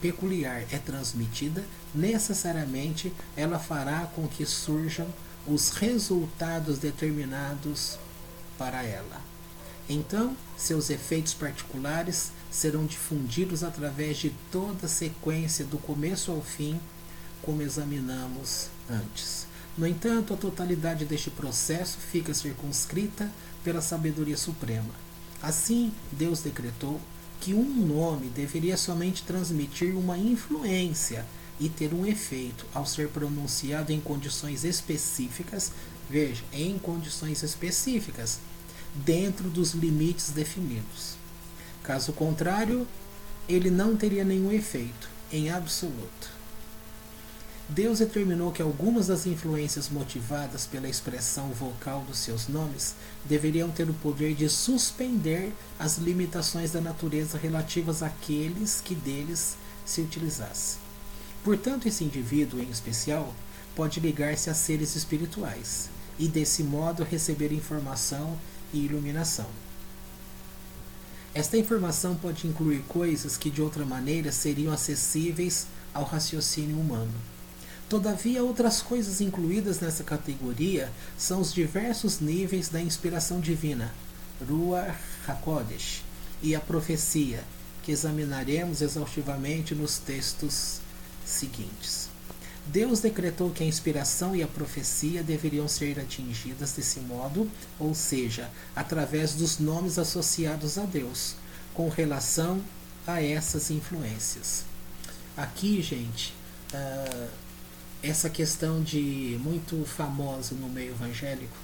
peculiar é transmitida, necessariamente ela fará com que surjam os resultados determinados para ela. Então, seus efeitos particulares serão difundidos através de toda a sequência do começo ao fim, como examinamos antes. No entanto, a totalidade deste processo fica circunscrita pela sabedoria suprema. Assim, Deus decretou que um nome deveria somente transmitir uma influência e ter um efeito ao ser pronunciado em condições específicas, veja, em condições específicas, dentro dos limites definidos. Caso contrário, ele não teria nenhum efeito, em absoluto. Deus determinou que algumas das influências motivadas pela expressão vocal dos seus nomes deveriam ter o poder de suspender as limitações da natureza relativas àqueles que deles se utilizassem. Portanto, esse indivíduo, em especial, pode ligar-se a seres espirituais e, desse modo, receber informação e iluminação. Esta informação pode incluir coisas que, de outra maneira, seriam acessíveis ao raciocínio humano. Todavia, outras coisas incluídas nessa categoria são os diversos níveis da inspiração divina, Ruach HaKodesh, e a profecia, que examinaremos exaustivamente nos textos seguintes. Deus decretou que a inspiração e a profecia deveriam ser atingidas desse modo, ou seja, através dos nomes associados a Deus, com relação a essas influências. Aqui, gente, essa questão de muito famosa no meio evangélico,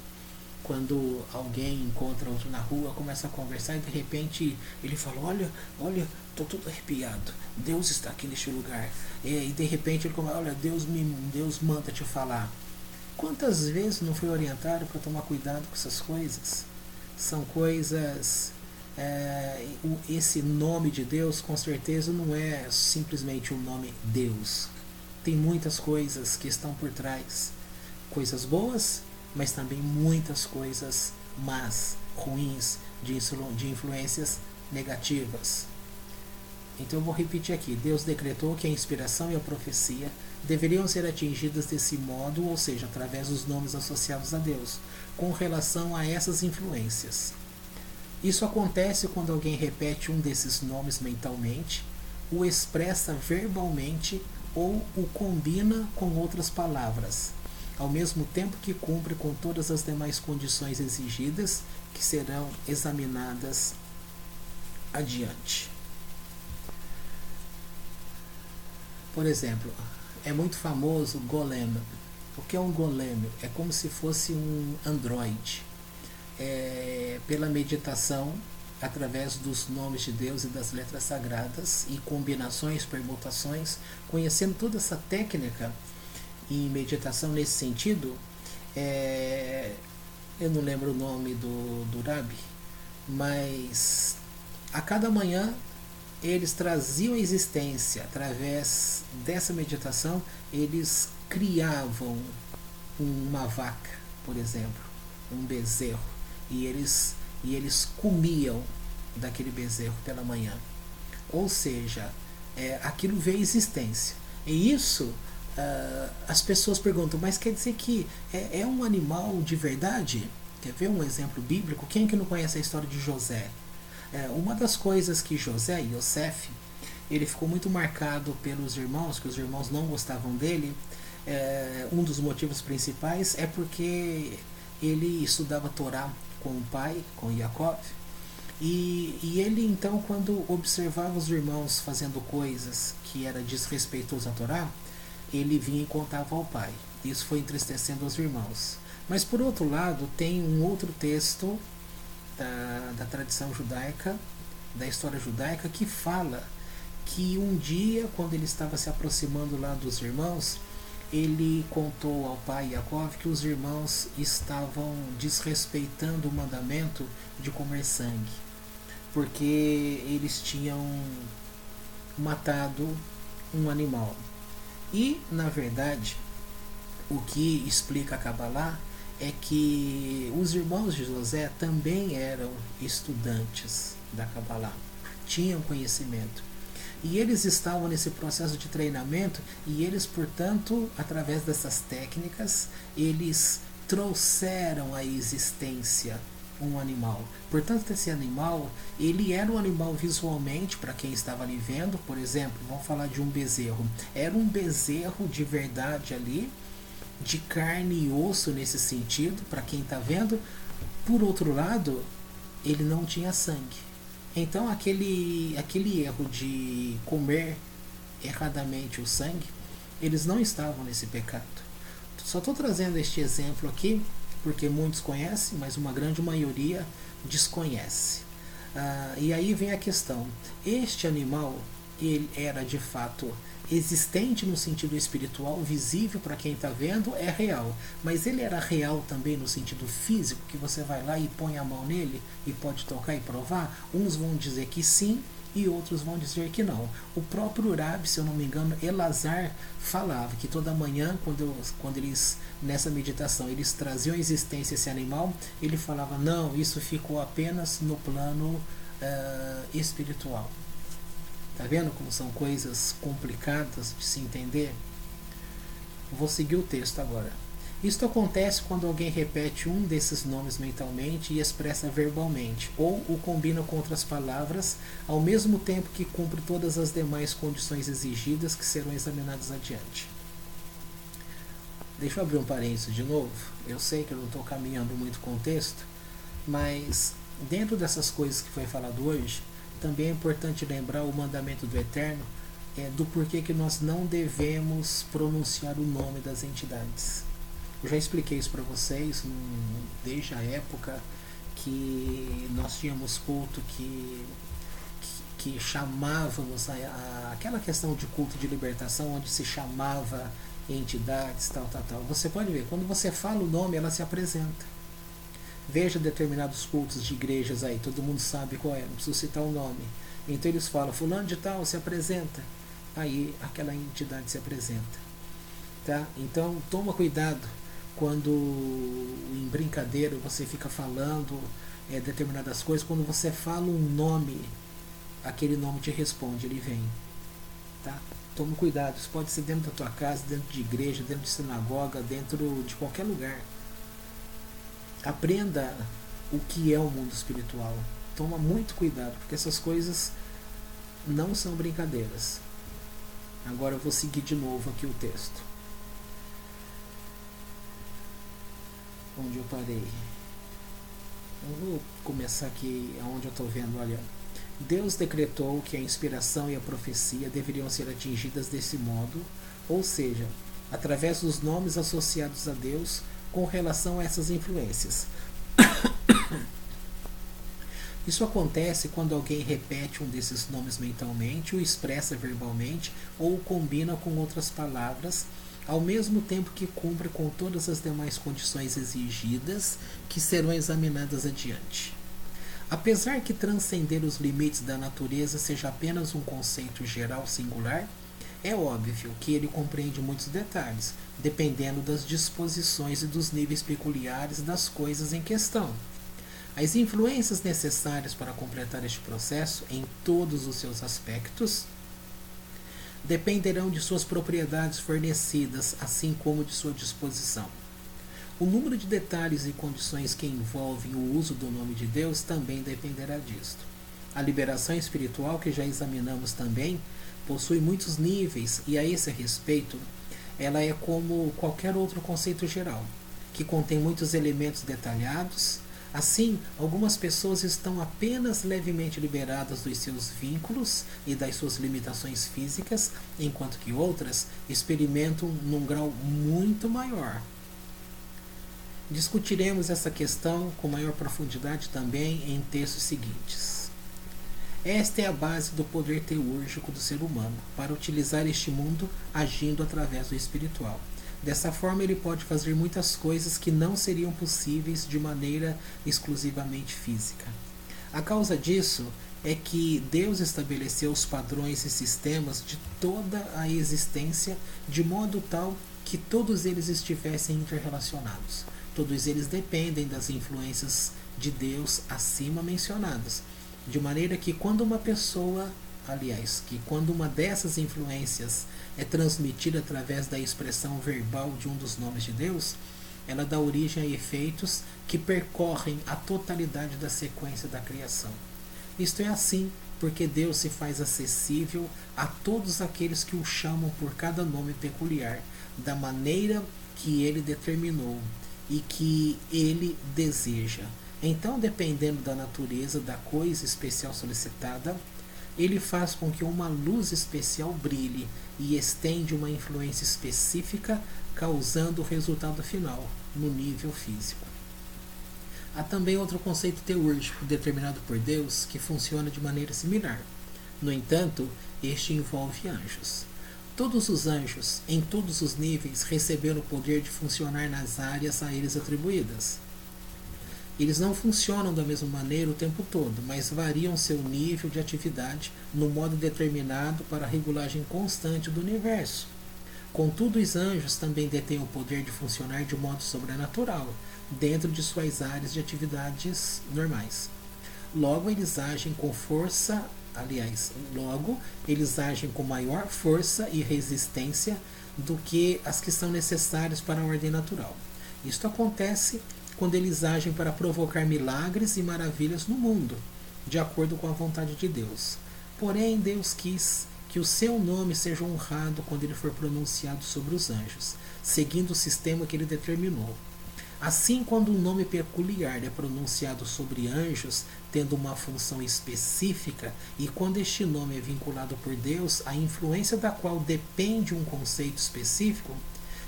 quando alguém encontra outro na rua, começa a conversar e de repente ele fala, olha, estou todo arrepiado, Deus está aqui neste lugar. E de repente ele começa, olha, Deus manda te falar. Quantas vezes não fui orientado para tomar cuidado com essas coisas? São coisas... esse nome de Deus com certeza não é simplesmente o nome Deus. Tem muitas coisas que estão por trás. Coisas boas, mas também muitas coisas más, ruins, de influências negativas. Então eu vou repetir aqui. Deus decretou que a inspiração e a profecia deveriam ser atingidas desse modo, ou seja, através dos nomes associados a Deus, com relação a essas influências. Isso acontece quando alguém repete um desses nomes mentalmente, o expressa verbalmente ou o combina com outras palavras, ao mesmo tempo que cumpre com todas as demais condições exigidas, que serão examinadas adiante. Por exemplo, é muito famoso o Golem. O que é um Golem? É como se fosse um androide. Pela meditação, através dos nomes de Deus e das letras sagradas e combinações, permutações, conhecendo toda essa técnica em meditação nesse sentido, eu não lembro o nome do Rabi, mas a cada manhã eles traziam a existência, através dessa meditação, eles criavam uma vaca, por exemplo, um bezerro, e eles comiam daquele bezerro pela manhã. Ou seja, aquilo veio à existência. E isso, as pessoas perguntam, mas quer dizer que é um animal de verdade? Quer ver um exemplo bíblico? Quem que não conhece a história de José? Uma das coisas que José, Yosef, ele ficou muito marcado pelos irmãos, que os irmãos não gostavam dele. Um dos motivos principais é porque ele estudava Torá com o pai, com Jacob, e ele então, quando observava os irmãos fazendo coisas que era desrespeitoso à Torá, ele vinha e contava ao pai. Isso foi entristecendo os irmãos. Mas por outro lado, tem um outro texto da tradição judaica, da história judaica, que fala que um dia, quando ele estava se aproximando lá dos irmãos, ele contou ao pai Jacob que os irmãos estavam desrespeitando o mandamento de comer sangue, porque eles tinham matado um animal. E, na verdade, o que explica a Kabbalah é que os irmãos de José também eram estudantes da Kabbalah, tinham conhecimento. E eles estavam nesse processo de treinamento, e eles, portanto, através dessas técnicas, eles trouxeram à existência um animal. Portanto, esse animal, ele era um animal visualmente, para quem estava ali vendo. Por exemplo, vamos falar de um bezerro. Era um bezerro de verdade ali, de carne e osso nesse sentido, para quem está vendo. Por outro lado, ele não tinha sangue. Então aquele erro de comer erradamente o sangue, eles não estavam nesse pecado. Só estou trazendo este exemplo aqui porque muitos conhecem, mas uma grande maioria desconhece. E aí vem a questão: este animal, ele era de fato existente no sentido espiritual, visível para quem está vendo, é real. Mas ele era real também no sentido físico, que você vai lá e põe a mão nele e pode tocar e provar? Uns vão dizer que sim e outros vão dizer que não. O próprio Urabi, se eu não me engano, Elazar, falava que toda manhã, quando eles, nessa meditação, eles traziam à existência esse animal, ele falava: não, isso ficou apenas no plano espiritual. Tá vendo como são coisas complicadas de se entender? Vou seguir o texto agora. Isto acontece quando alguém repete um desses nomes mentalmente e expressa verbalmente, ou o combina com outras palavras, ao mesmo tempo que cumpre todas as demais condições exigidas que serão examinadas adiante. Deixa eu abrir um parênteses de novo. Eu sei que eu não estou caminhando muito com o texto, mas dentro dessas coisas que foi falado hoje, também é importante lembrar o mandamento do Eterno, do porquê que nós não devemos pronunciar o nome das entidades. Eu já expliquei isso para vocês desde a época que nós tínhamos culto que chamávamos aquela questão de culto de libertação, onde se chamava entidades, tal. Você pode ver, quando você fala o nome, ela se apresenta. Veja determinados cultos de igrejas aí, todo mundo sabe qual é, não preciso citar o nome. Então eles falam: fulano de tal se apresenta. Aí aquela entidade se apresenta. Tá? Então toma cuidado quando em brincadeira você fica falando determinadas coisas. Quando você fala um nome, aquele nome te responde, ele vem. Tá? Toma cuidado, isso pode ser dentro da tua casa, dentro de igreja, dentro de sinagoga, dentro de qualquer lugar. Aprenda o que é o mundo espiritual. Toma muito cuidado, porque essas coisas não são brincadeiras. Agora eu vou seguir de novo aqui o texto. Onde eu parei? Eu vou começar aqui onde eu estou vendo, olha. Deus decretou que a inspiração e a profecia deveriam ser atingidas desse modo, ou seja, através dos nomes associados a Deus com relação a essas influências. Isso acontece quando alguém repete um desses nomes mentalmente, o expressa verbalmente ou o combina com outras palavras, ao mesmo tempo que cumpre com todas as demais condições exigidas que serão examinadas adiante. Apesar que transcender os limites da natureza seja apenas um conceito geral singular, é óbvio que ele compreende muitos detalhes, dependendo das disposições e dos níveis peculiares das coisas em questão. As influências necessárias para completar este processo, em todos os seus aspectos, dependerão de suas propriedades fornecidas, assim como de sua disposição. O número de detalhes e condições que envolvem o uso do nome de Deus também dependerá disto. A liberação espiritual, que já examinamos também, possui muitos níveis e, a esse respeito, ela é como qualquer outro conceito geral, que contém muitos elementos detalhados. Assim, algumas pessoas estão apenas levemente liberadas dos seus vínculos e das suas limitações físicas, enquanto que outras experimentam num grau muito maior. Discutiremos essa questão com maior profundidade também em textos seguintes. Esta é a base do poder teúrgico do ser humano, para utilizar este mundo agindo através do espiritual. Dessa forma, ele pode fazer muitas coisas que não seriam possíveis de maneira exclusivamente física. A causa disso é que Deus estabeleceu os padrões e sistemas de toda a existência de modo tal que todos eles estivessem interrelacionados. Todos eles dependem das influências de Deus acima mencionadas, de maneira que quando uma dessas influências é transmitida através da expressão verbal de um dos nomes de Deus, ela dá origem a efeitos que percorrem a totalidade da sequência da criação. Isto é assim porque Deus se faz acessível a todos aqueles que o chamam por cada nome peculiar, da maneira que ele determinou e que ele deseja. Então, dependendo da natureza da coisa especial solicitada, ele faz com que uma luz especial brilhe e estende uma influência específica, causando o resultado final, no nível físico. Há também outro conceito teúrgico determinado por Deus que funciona de maneira similar. No entanto, este envolve anjos. Todos os anjos, em todos os níveis, receberam o poder de funcionar nas áreas a eles atribuídas. Eles não funcionam da mesma maneira o tempo todo, mas variam seu nível de atividade no modo determinado para a regulagem constante do universo. Contudo, os anjos também detêm o poder de funcionar de modo sobrenatural, dentro de suas áreas de atividades normais. Logo, eles agem com força, eles agem com maior força e resistência do que as que são necessárias para a ordem natural. Isto acontece quando eles agem para provocar milagres e maravilhas no mundo, de acordo com a vontade de Deus. Porém, Deus quis que o seu nome seja honrado quando ele for pronunciado sobre os anjos, seguindo o sistema que ele determinou. Assim, quando um nome peculiar é pronunciado sobre anjos, tendo uma função específica, e quando este nome é vinculado por Deus, a influência da qual depende um conceito específico,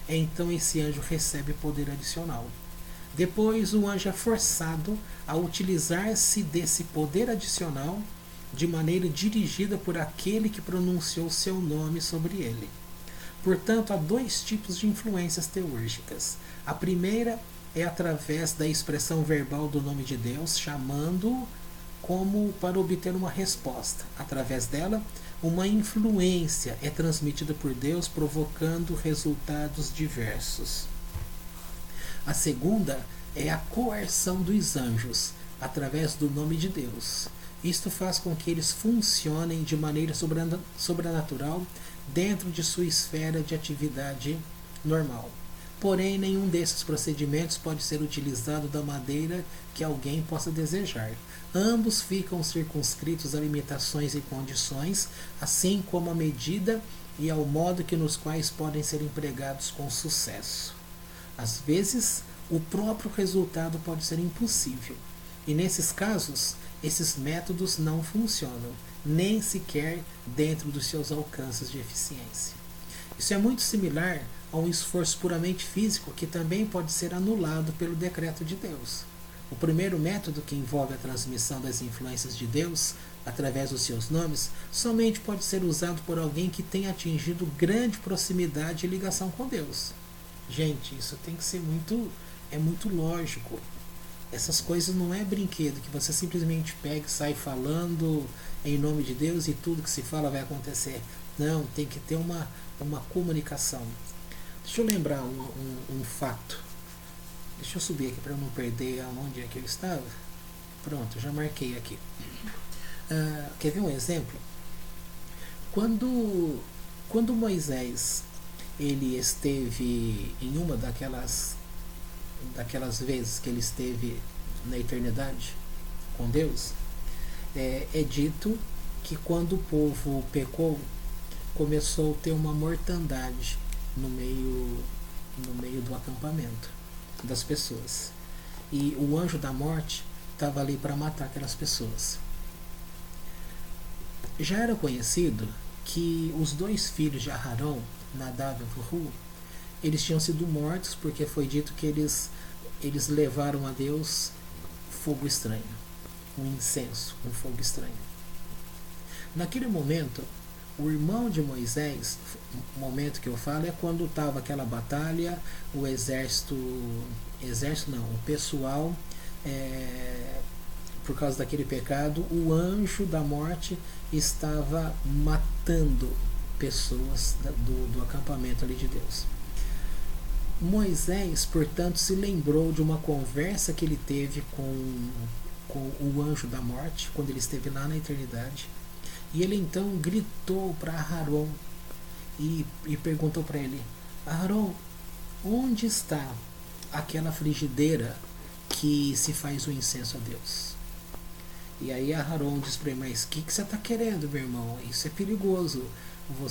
então esse anjo recebe poder adicional. Depois, o anjo é forçado a utilizar-se desse poder adicional de maneira dirigida por aquele que pronunciou seu nome sobre ele. Portanto, há dois tipos de influências teúrgicas. A primeira é através da expressão verbal do nome de Deus, chamando-o como para obter uma resposta. Através dela, uma influência é transmitida por Deus, provocando resultados diversos. A segunda é a coerção dos anjos, através do nome de Deus. Isto faz com que eles funcionem de maneira sobrenatural dentro de sua esfera de atividade normal. Porém, nenhum desses procedimentos pode ser utilizado da maneira que alguém possa desejar. Ambos ficam circunscritos a limitações e condições, assim como à medida e ao modo que nos quais podem ser empregados com sucesso. Às vezes, o próprio resultado pode ser impossível, e nesses casos, esses métodos não funcionam, nem sequer dentro dos seus alcances de eficiência. Isso é muito similar a um esforço puramente físico que também pode ser anulado pelo decreto de Deus. O primeiro método, que envolve a transmissão das influências de Deus através dos seus nomes, somente pode ser usado por alguém que tenha atingido grande proximidade e ligação com Deus. Gente, isso tem que ser muito lógico. Essas coisas não é brinquedo que você simplesmente pega e sai falando em nome de Deus e tudo que se fala vai acontecer. Não, tem que ter uma comunicação. Deixa eu lembrar um fato. Deixa eu subir aqui para não perder aonde é que eu estava. Pronto, já marquei aqui. Quer ver um exemplo? Quando Moisés ele esteve em uma daquelas vezes que ele esteve na eternidade com Deus, é dito que quando o povo pecou, começou a ter uma mortandade no meio do acampamento das pessoas. E o anjo da morte estava ali para matar aquelas pessoas. Já era conhecido que os dois filhos de Aharão, Nadab e Abiú, eles tinham sido mortos porque foi dito que eles levaram a Deus fogo estranho, um incenso, um fogo estranho. Naquele momento, o irmão de Moisés, o momento que eu falo é quando estava aquela batalha, o pessoal, por causa daquele pecado, o anjo da morte estava matando pessoas do acampamento ali de Deus. Moisés, portanto, se lembrou de uma conversa que ele teve com o anjo da morte, quando ele esteve lá na eternidade. E ele então gritou para Aharon e perguntou para ele: Aharon, onde está aquela frigideira que se faz o incenso a Deus? E aí Aharon diz para ele: mas o que você está querendo, meu irmão? Isso é perigoso. O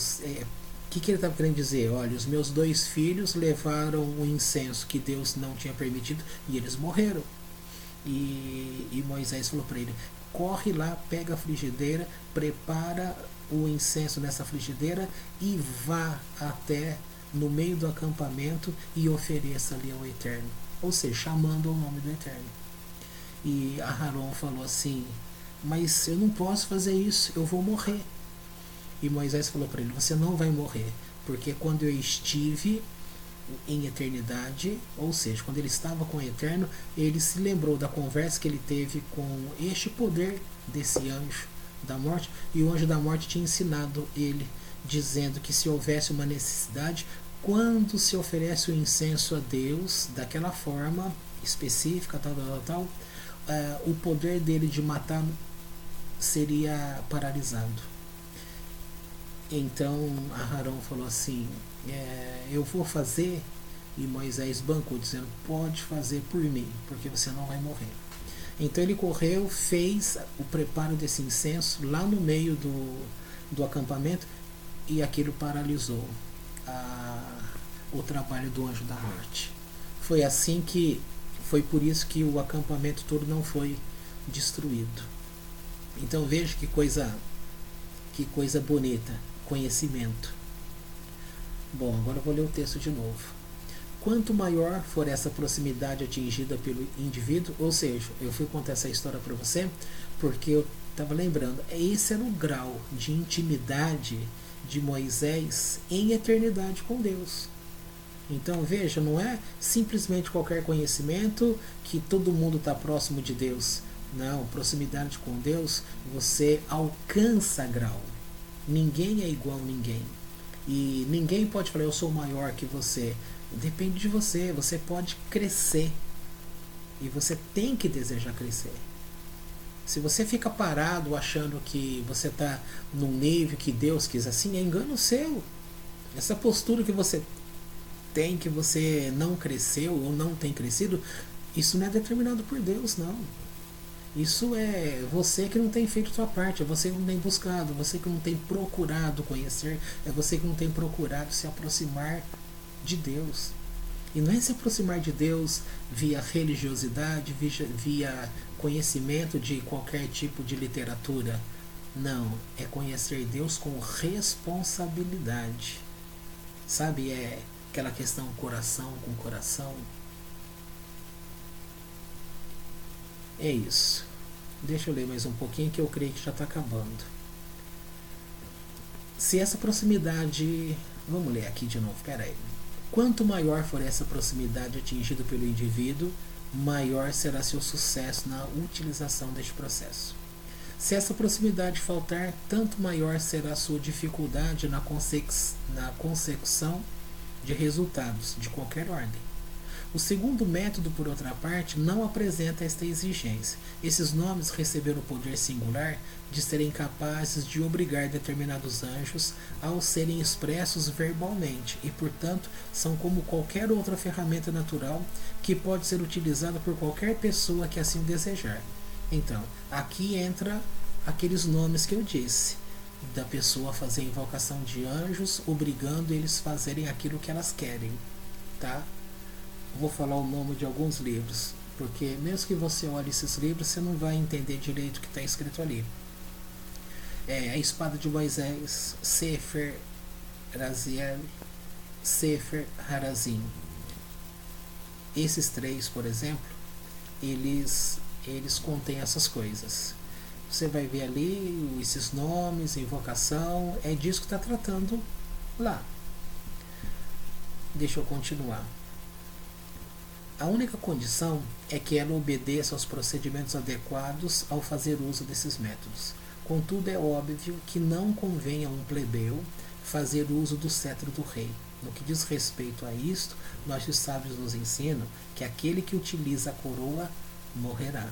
que ele estava querendo dizer? Olha, os meus dois filhos levaram o incenso que Deus não tinha permitido e eles morreram. E Moisés falou para ele: corre lá, pega a frigideira, prepara o incenso nessa frigideira e vá até no meio do acampamento e ofereça ali ao Eterno. Ou seja, chamando o nome do Eterno. E Aharon falou assim: mas eu não posso fazer isso, eu vou morrer. E Moisés falou para ele: você não vai morrer, porque quando eu estive em eternidade, ou seja, quando ele estava com o Eterno, ele se lembrou da conversa que ele teve com este poder desse anjo da morte, e o anjo da morte tinha ensinado ele, dizendo que se houvesse uma necessidade, quando se oferece o incenso a Deus daquela forma específica, tal, o poder dele de matar seria paralisado. Então Aharon falou assim: eu vou fazer. E Moisés bancou, dizendo: pode fazer por mim, porque você não vai morrer. Então ele correu, fez o preparo desse incenso lá no meio do acampamento, e aquilo paralisou o trabalho do anjo da morte. Foi assim que foi por isso que o acampamento todo não foi destruído. Então veja que coisa bonita, conhecimento. Bom, agora eu vou ler o texto de novo. Quanto maior for essa proximidade atingida pelo indivíduo, ou seja, eu fui contar essa história para você porque eu estava lembrando, esse era o grau de intimidade de Moisés em eternidade com Deus. Então veja, não é simplesmente qualquer conhecimento que todo mundo está próximo de Deus. Não, proximidade com Deus, você alcança grau. Ninguém é igual a ninguém. E ninguém pode falar: eu sou maior que você. Depende de você. Você pode crescer. E você tem que desejar crescer. Se você fica parado achando que você está num nível que Deus quis assim, é engano seu. Essa postura que você tem, que você não cresceu ou não tem crescido, isso não é determinado por Deus, não. Isso é você que não tem feito a sua parte, é você que não tem buscado, você que não tem procurado conhecer, é você que não tem procurado se aproximar de Deus. E não é se aproximar de Deus via religiosidade, via conhecimento de qualquer tipo de literatura. Não, é conhecer Deus com responsabilidade. Sabe, é aquela questão coração com coração. É isso. Deixa eu ler mais um pouquinho que eu creio que já está acabando. Se essa proximidade... Vamos ler aqui de novo, peraí. Quanto maior for essa proximidade atingida pelo indivíduo, maior será seu sucesso na utilização deste processo. Se essa proximidade faltar, tanto maior será sua dificuldade na consecução de resultados de qualquer ordem. O segundo método, por outra parte, não apresenta esta exigência. Esses nomes receberam o poder singular de serem capazes de obrigar determinados anjos ao serem expressos verbalmente e, portanto, são como qualquer outra ferramenta natural que pode ser utilizada por qualquer pessoa que assim desejar. Então, aqui entra aqueles nomes que eu disse, da pessoa fazer invocação de anjos, obrigando eles a fazerem aquilo que elas querem, tá? Vou falar o nome de alguns livros, porque mesmo que você olhe esses livros, você não vai entender direito o que está escrito ali. A Espada de Moisés, Sefer Raziel, Sefer Harazim. Esses três, por exemplo, eles contêm essas coisas. Você vai ver ali esses nomes, invocação, é disso que está tratando lá. Deixa eu continuar. A única condição é que ela obedeça aos procedimentos adequados ao fazer uso desses métodos. Contudo, é óbvio que não convém a um plebeu fazer uso do cetro do rei. No que diz respeito a isto, nossos sábios nos ensinam que aquele que utiliza a coroa morrerá.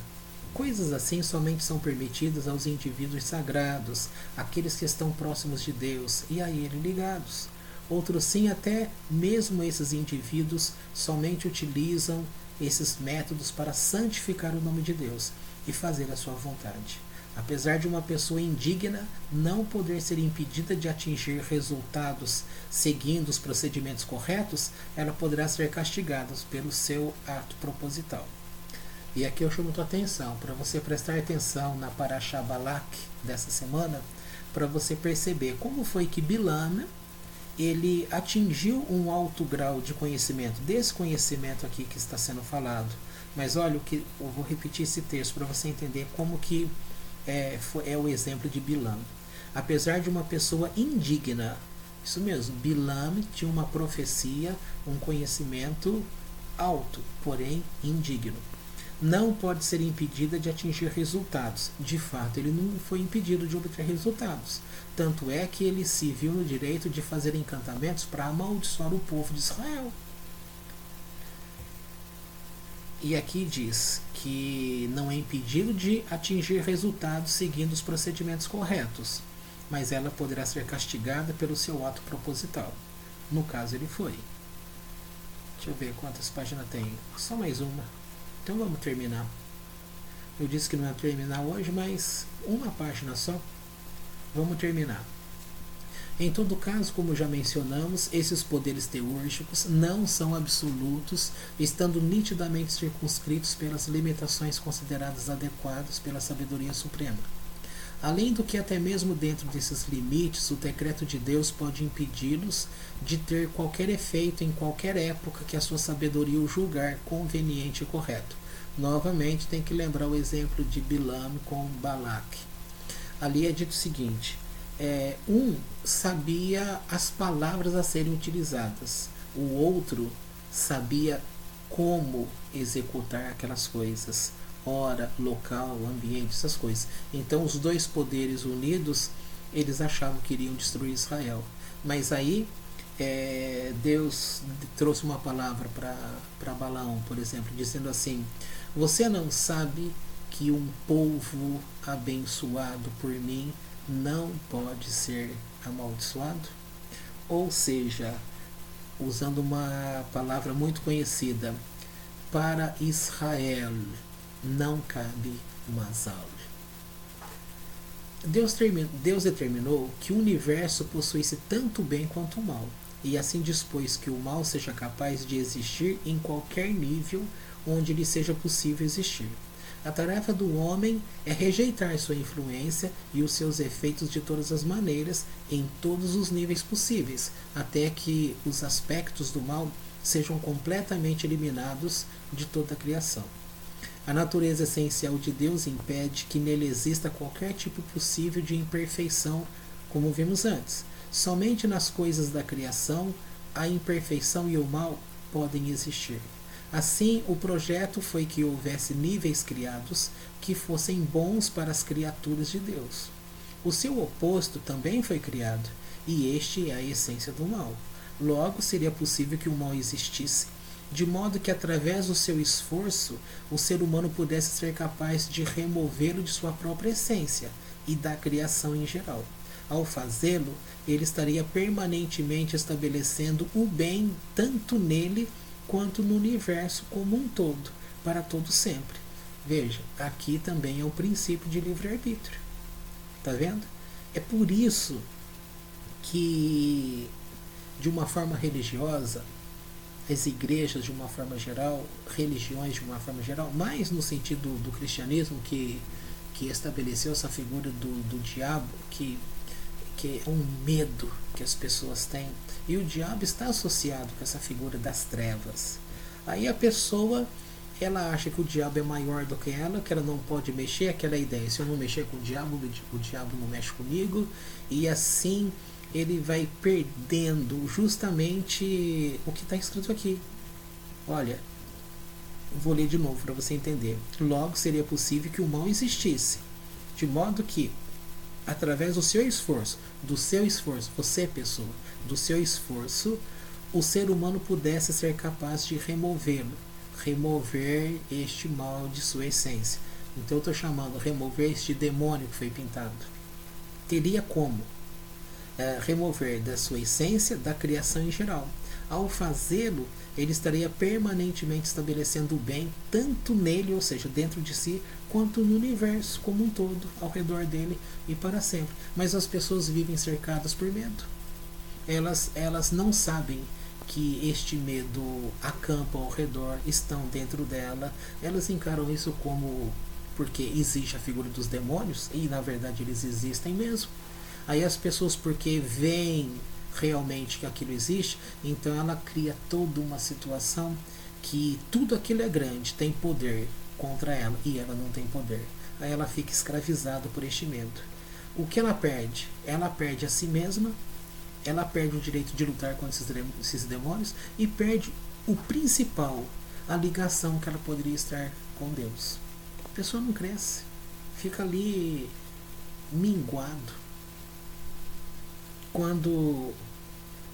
Coisas assim somente são permitidas aos indivíduos sagrados, aqueles que estão próximos de Deus e a ele ligados. Outros sim, até mesmo esses indivíduos somente utilizam esses métodos para santificar o nome de Deus e fazer a sua vontade. Apesar de uma pessoa indigna não poder ser impedida de atingir resultados seguindo os procedimentos corretos, ela poderá ser castigada pelo seu ato proposital. E aqui eu chamo tua atenção, para você prestar atenção na Parashá Balak dessa semana, para você perceber como foi que Bilam ele atingiu um alto grau de conhecimento, desse conhecimento aqui que está sendo falado. Mas olha, o que eu vou repetir esse texto para você entender como que é o exemplo de Bilam. Apesar de uma pessoa indigna, isso mesmo, Bilam tinha uma profecia, um conhecimento alto, porém indigno. Não pode ser impedida de atingir resultados. De fato, ele não foi impedido de obter resultados. Tanto é que ele se viu no direito de fazer encantamentos para amaldiçoar o povo de Israel. E aqui diz que não é impedido de atingir resultados seguindo os procedimentos corretos, mas ela poderá ser castigada pelo seu ato proposital. No caso, ele foi. Deixa eu ver quantas páginas tem. Só mais uma. Então vamos terminar. Eu disse que não ia terminar hoje, mas uma página só. Vamos terminar. Em todo caso, como já mencionamos, esses poderes teúrgicos não são absolutos, estando nitidamente circunscritos pelas limitações consideradas adequadas pela sabedoria suprema. Além do que, até mesmo dentro desses limites, o decreto de Deus pode impedi-los de ter qualquer efeito em qualquer época que a sua sabedoria o julgar conveniente e correto. Novamente, tem que lembrar o exemplo de Bilam com Balak. Ali é dito o seguinte: um sabia as palavras a serem utilizadas, o outro sabia como executar aquelas coisas, hora, local, ambiente, essas coisas. Então os dois poderes unidos, eles achavam que iriam destruir Israel. Mas aí Deus trouxe uma palavra para Balaão, por exemplo, dizendo assim: você não sabe que um povo abençoado por mim não pode ser amaldiçoado? Ou seja, usando uma palavra muito conhecida, para Israel não cabe Mazal. Deus determinou que o universo possuísse tanto o bem quanto o mal, e assim dispôs que o mal seja capaz de existir em qualquer nível onde lhe seja possível existir. A tarefa do homem é rejeitar sua influência e os seus efeitos de todas as maneiras, em todos os níveis possíveis, até que os aspectos do mal sejam completamente eliminados de toda a criação. A natureza essencial de Deus impede que nele exista qualquer tipo possível de imperfeição, como vimos antes. Somente nas coisas da criação a imperfeição e o mal podem existir. Assim, o projeto foi que houvesse níveis criados que fossem bons para as criaturas de Deus. O seu oposto também foi criado, e este é a essência do mal. Logo, seria possível que o mal existisse, de modo que, através do seu esforço, o ser humano pudesse ser capaz de removê-lo de sua própria essência e da criação em geral. Ao fazê-lo, ele estaria permanentemente estabelecendo o bem tanto nele quanto no universo como um todo, para todo sempre. Veja, aqui também é o princípio de livre-arbítrio. Está vendo? É por isso que, de uma forma religiosa, as igrejas de uma forma geral, religiões de uma forma geral, mais no sentido do cristianismo que estabeleceu essa figura do diabo, que é um medo que as pessoas têm, e o diabo está associado com essa figura das trevas. Aí a pessoa, ela acha que o diabo é maior do que ela não pode mexer, aquela ideia: se eu não mexer com o diabo não mexe comigo, e assim ele vai perdendo justamente o que está escrito aqui. Olha, vou ler de novo para você entender. Logo, seria possível que o mal existisse, de modo que, através do seu esforço, você, pessoa, do seu esforço, o ser humano pudesse ser capaz de remover este mal de sua essência. Então eu estou chamando remover este demônio que foi pintado. Teria como remover da sua essência, da criação em geral. Ao fazê-lo, ele estaria permanentemente estabelecendo o bem, tanto nele, ou seja, dentro de si, quanto no universo como um todo, ao redor dele e para sempre. Mas as pessoas vivem cercadas por medo. Elas não sabem que este medo acampa ao redor, estão dentro dela, elas encaram isso como porque existe a figura dos demônios, e na verdade eles existem mesmo. Aí as pessoas, porque veem realmente que aquilo existe, então ela cria toda uma situação que tudo aquilo é grande, tem poder contra ela, e ela não tem poder. Aí ela fica escravizada por este medo. O que ela perde? Ela perde a si mesma, ela perde o direito de lutar contra esses demônios, e perde o principal, a ligação que ela poderia estar com Deus. A pessoa não cresce, fica ali minguado.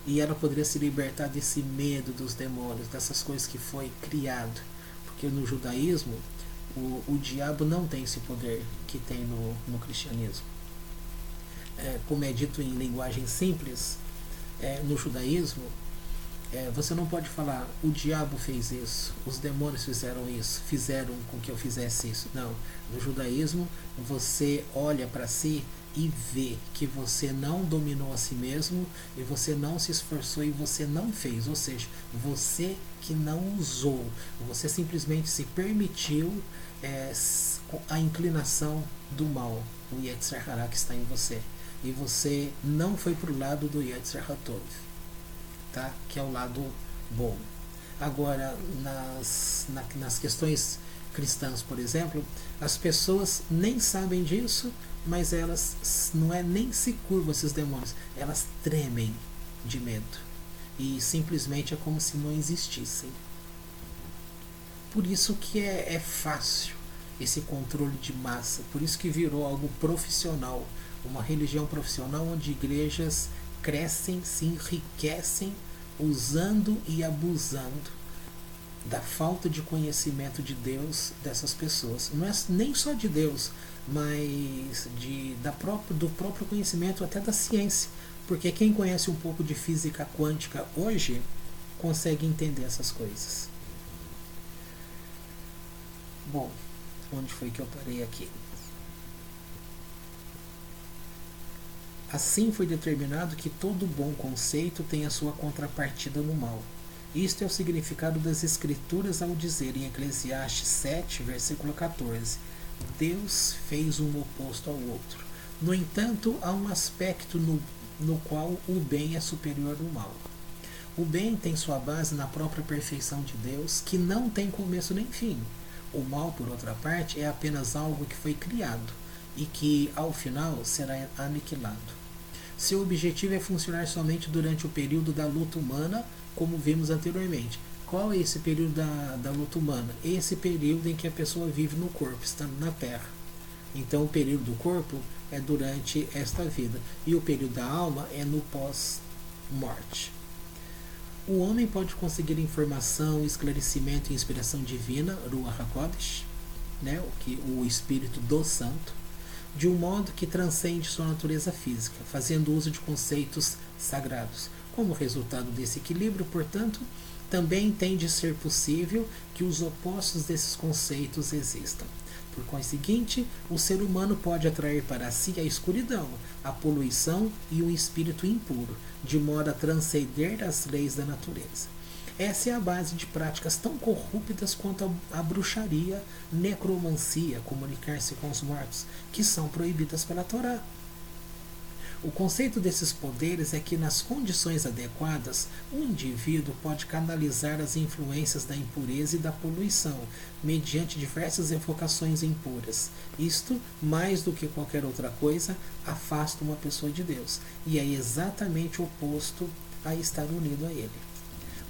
E ela poderia se libertar desse medo dos demônios, dessas coisas que foi criado. Porque no judaísmo, o diabo não tem esse poder que tem no cristianismo. Como é dito em linguagem simples, no judaísmo, você não pode falar: o diabo fez isso, os demônios fizeram isso, fizeram com que eu fizesse isso. Não. No judaísmo, você olha para si e vê que você não dominou a si mesmo, e você não se esforçou, e você não fez. Ou seja, você que não usou, você simplesmente se permitiu a inclinação do mal, o Yetzer Hara que está em você. E você não foi para o lado do Yetzer Hatov, tá? Que é o lado bom. Agora, nas questões cristãs, por exemplo, as pessoas nem sabem disso, mas elas não nem se curvam esses demônios, elas tremem de medo, e simplesmente é como se não existissem. Por isso que é fácil esse controle de massa, por isso que virou algo profissional, uma religião profissional, onde igrejas crescem, se enriquecem usando e abusando da falta de conhecimento de Deus dessas pessoas. Não é nem só de Deus, mas do próprio conhecimento até da ciência. Porque quem conhece um pouco de física quântica hoje consegue entender essas coisas. Bom, onde foi que eu parei aqui? Assim foi determinado que todo bom conceito tem a sua contrapartida no mal. Isto é o significado das Escrituras ao dizer em Eclesiastes 7, versículo 14: Deus fez um oposto ao outro. No entanto, há um aspecto no qual o bem é superior ao mal. O bem tem sua base na própria perfeição de Deus, que não tem começo nem fim. O mal, por outra parte, é apenas algo que foi criado e que, ao final, será aniquilado. Seu objetivo é funcionar somente durante o período da luta humana, como vimos anteriormente. Qual é esse período da luta humana? Esse período em que a pessoa vive no corpo, estando na Terra. Então o período do corpo é durante esta vida, e o período da alma é no pós-morte. O homem pode conseguir informação, esclarecimento e inspiração divina, Ruach HaKodesh, o Espírito do Santo, de um modo que transcende sua natureza física, fazendo uso de conceitos sagrados. Como resultado desse equilíbrio, portanto, também tem de ser possível que os opostos desses conceitos existam. Por conseguinte, o ser humano pode atrair para si a escuridão, a poluição e o espírito impuro, de modo a transcender as leis da natureza. Essa é a base de práticas tão corruptas quanto a bruxaria, necromancia, comunicar-se com os mortos, que são proibidas pela Torá. O conceito desses poderes é que, nas condições adequadas, um indivíduo pode canalizar as influências da impureza e da poluição, mediante diversas evocações impuras. Isto, mais do que qualquer outra coisa, afasta uma pessoa de Deus, e é exatamente o oposto a estar unido a Ele.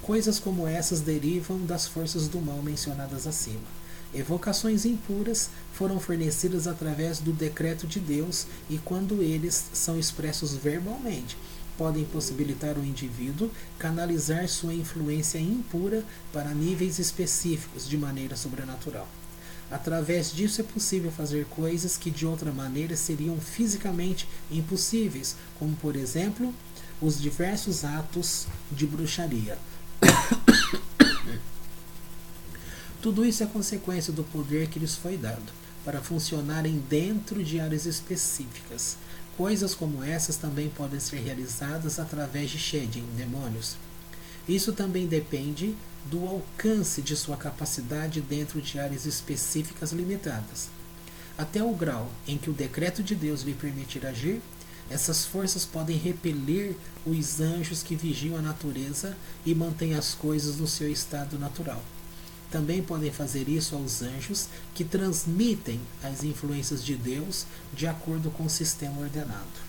Coisas como essas derivam das forças do mal mencionadas acima. Evocações impuras foram fornecidas através do decreto de Deus, e quando eles são expressos verbalmente, podem possibilitar o indivíduo canalizar sua influência impura para níveis específicos de maneira sobrenatural. Através disso é possível fazer coisas que de outra maneira seriam fisicamente impossíveis, como por exemplo, os diversos atos de bruxaria. Tudo isso é consequência do poder que lhes foi dado, para funcionarem dentro de áreas específicas. Coisas como essas também podem ser realizadas através de Shedim, demônios. Isso também depende do alcance de sua capacidade dentro de áreas específicas limitadas. Até o grau em que o decreto de Deus lhe permitir agir, essas forças podem repelir os anjos que vigiam a natureza e mantêm as coisas no seu estado natural. Também podem fazer isso aos anjos que transmitem as influências de Deus de acordo com o sistema ordenado.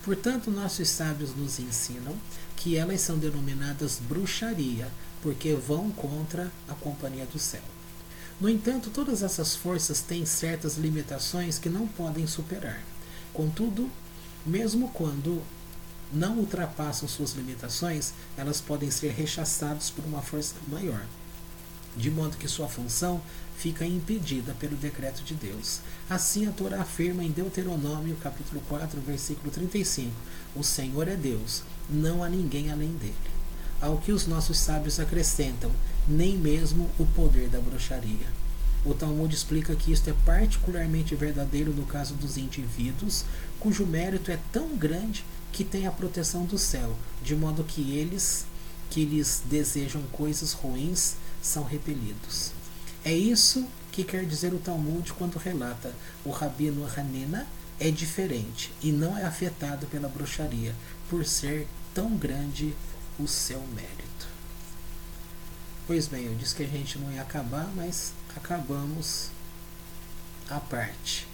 Portanto, nossos sábios nos ensinam que elas são denominadas bruxaria, porque vão contra a companhia do céu. No entanto, todas essas forças têm certas limitações que não podem superar. Contudo, mesmo quando não ultrapassam suas limitações, elas podem ser rechaçadas por uma força maior, de modo que sua função fica impedida pelo decreto de Deus. Assim a Torá afirma em Deuteronômio capítulo 4, versículo 35: o Senhor é Deus, não há ninguém além dele. Ao que os nossos sábios acrescentam: nem mesmo o poder da bruxaria. O Talmud explica que isto é particularmente verdadeiro no caso dos indivíduos cujo mérito é tão grande que tem a proteção do céu, de modo que eles que lhes desejam coisas ruins são repelidos. É isso que quer dizer o Talmud quando relata: o Rabino Hanina é diferente e não é afetado pela bruxaria, por ser tão grande o seu mérito. Pois bem, eu disse que a gente não ia acabar, mas acabamos a parte.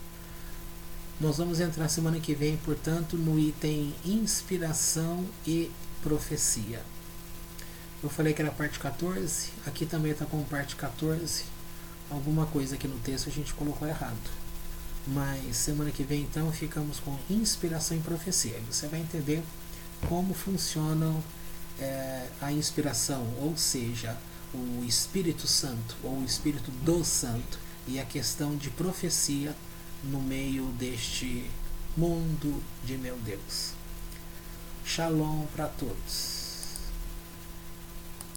Nós vamos entrar semana que vem, portanto, no item inspiração e profecia. Eu falei que era a parte 14, aqui também está com parte 14. Alguma coisa aqui no texto a gente colocou errado. Mas semana que vem, então, ficamos com inspiração e profecia. Você vai entender como funcionam a inspiração, ou seja, o Espírito Santo, ou o Espírito do Santo, e a questão de profecia no meio deste mundo de meu Deus. Shalom para todos.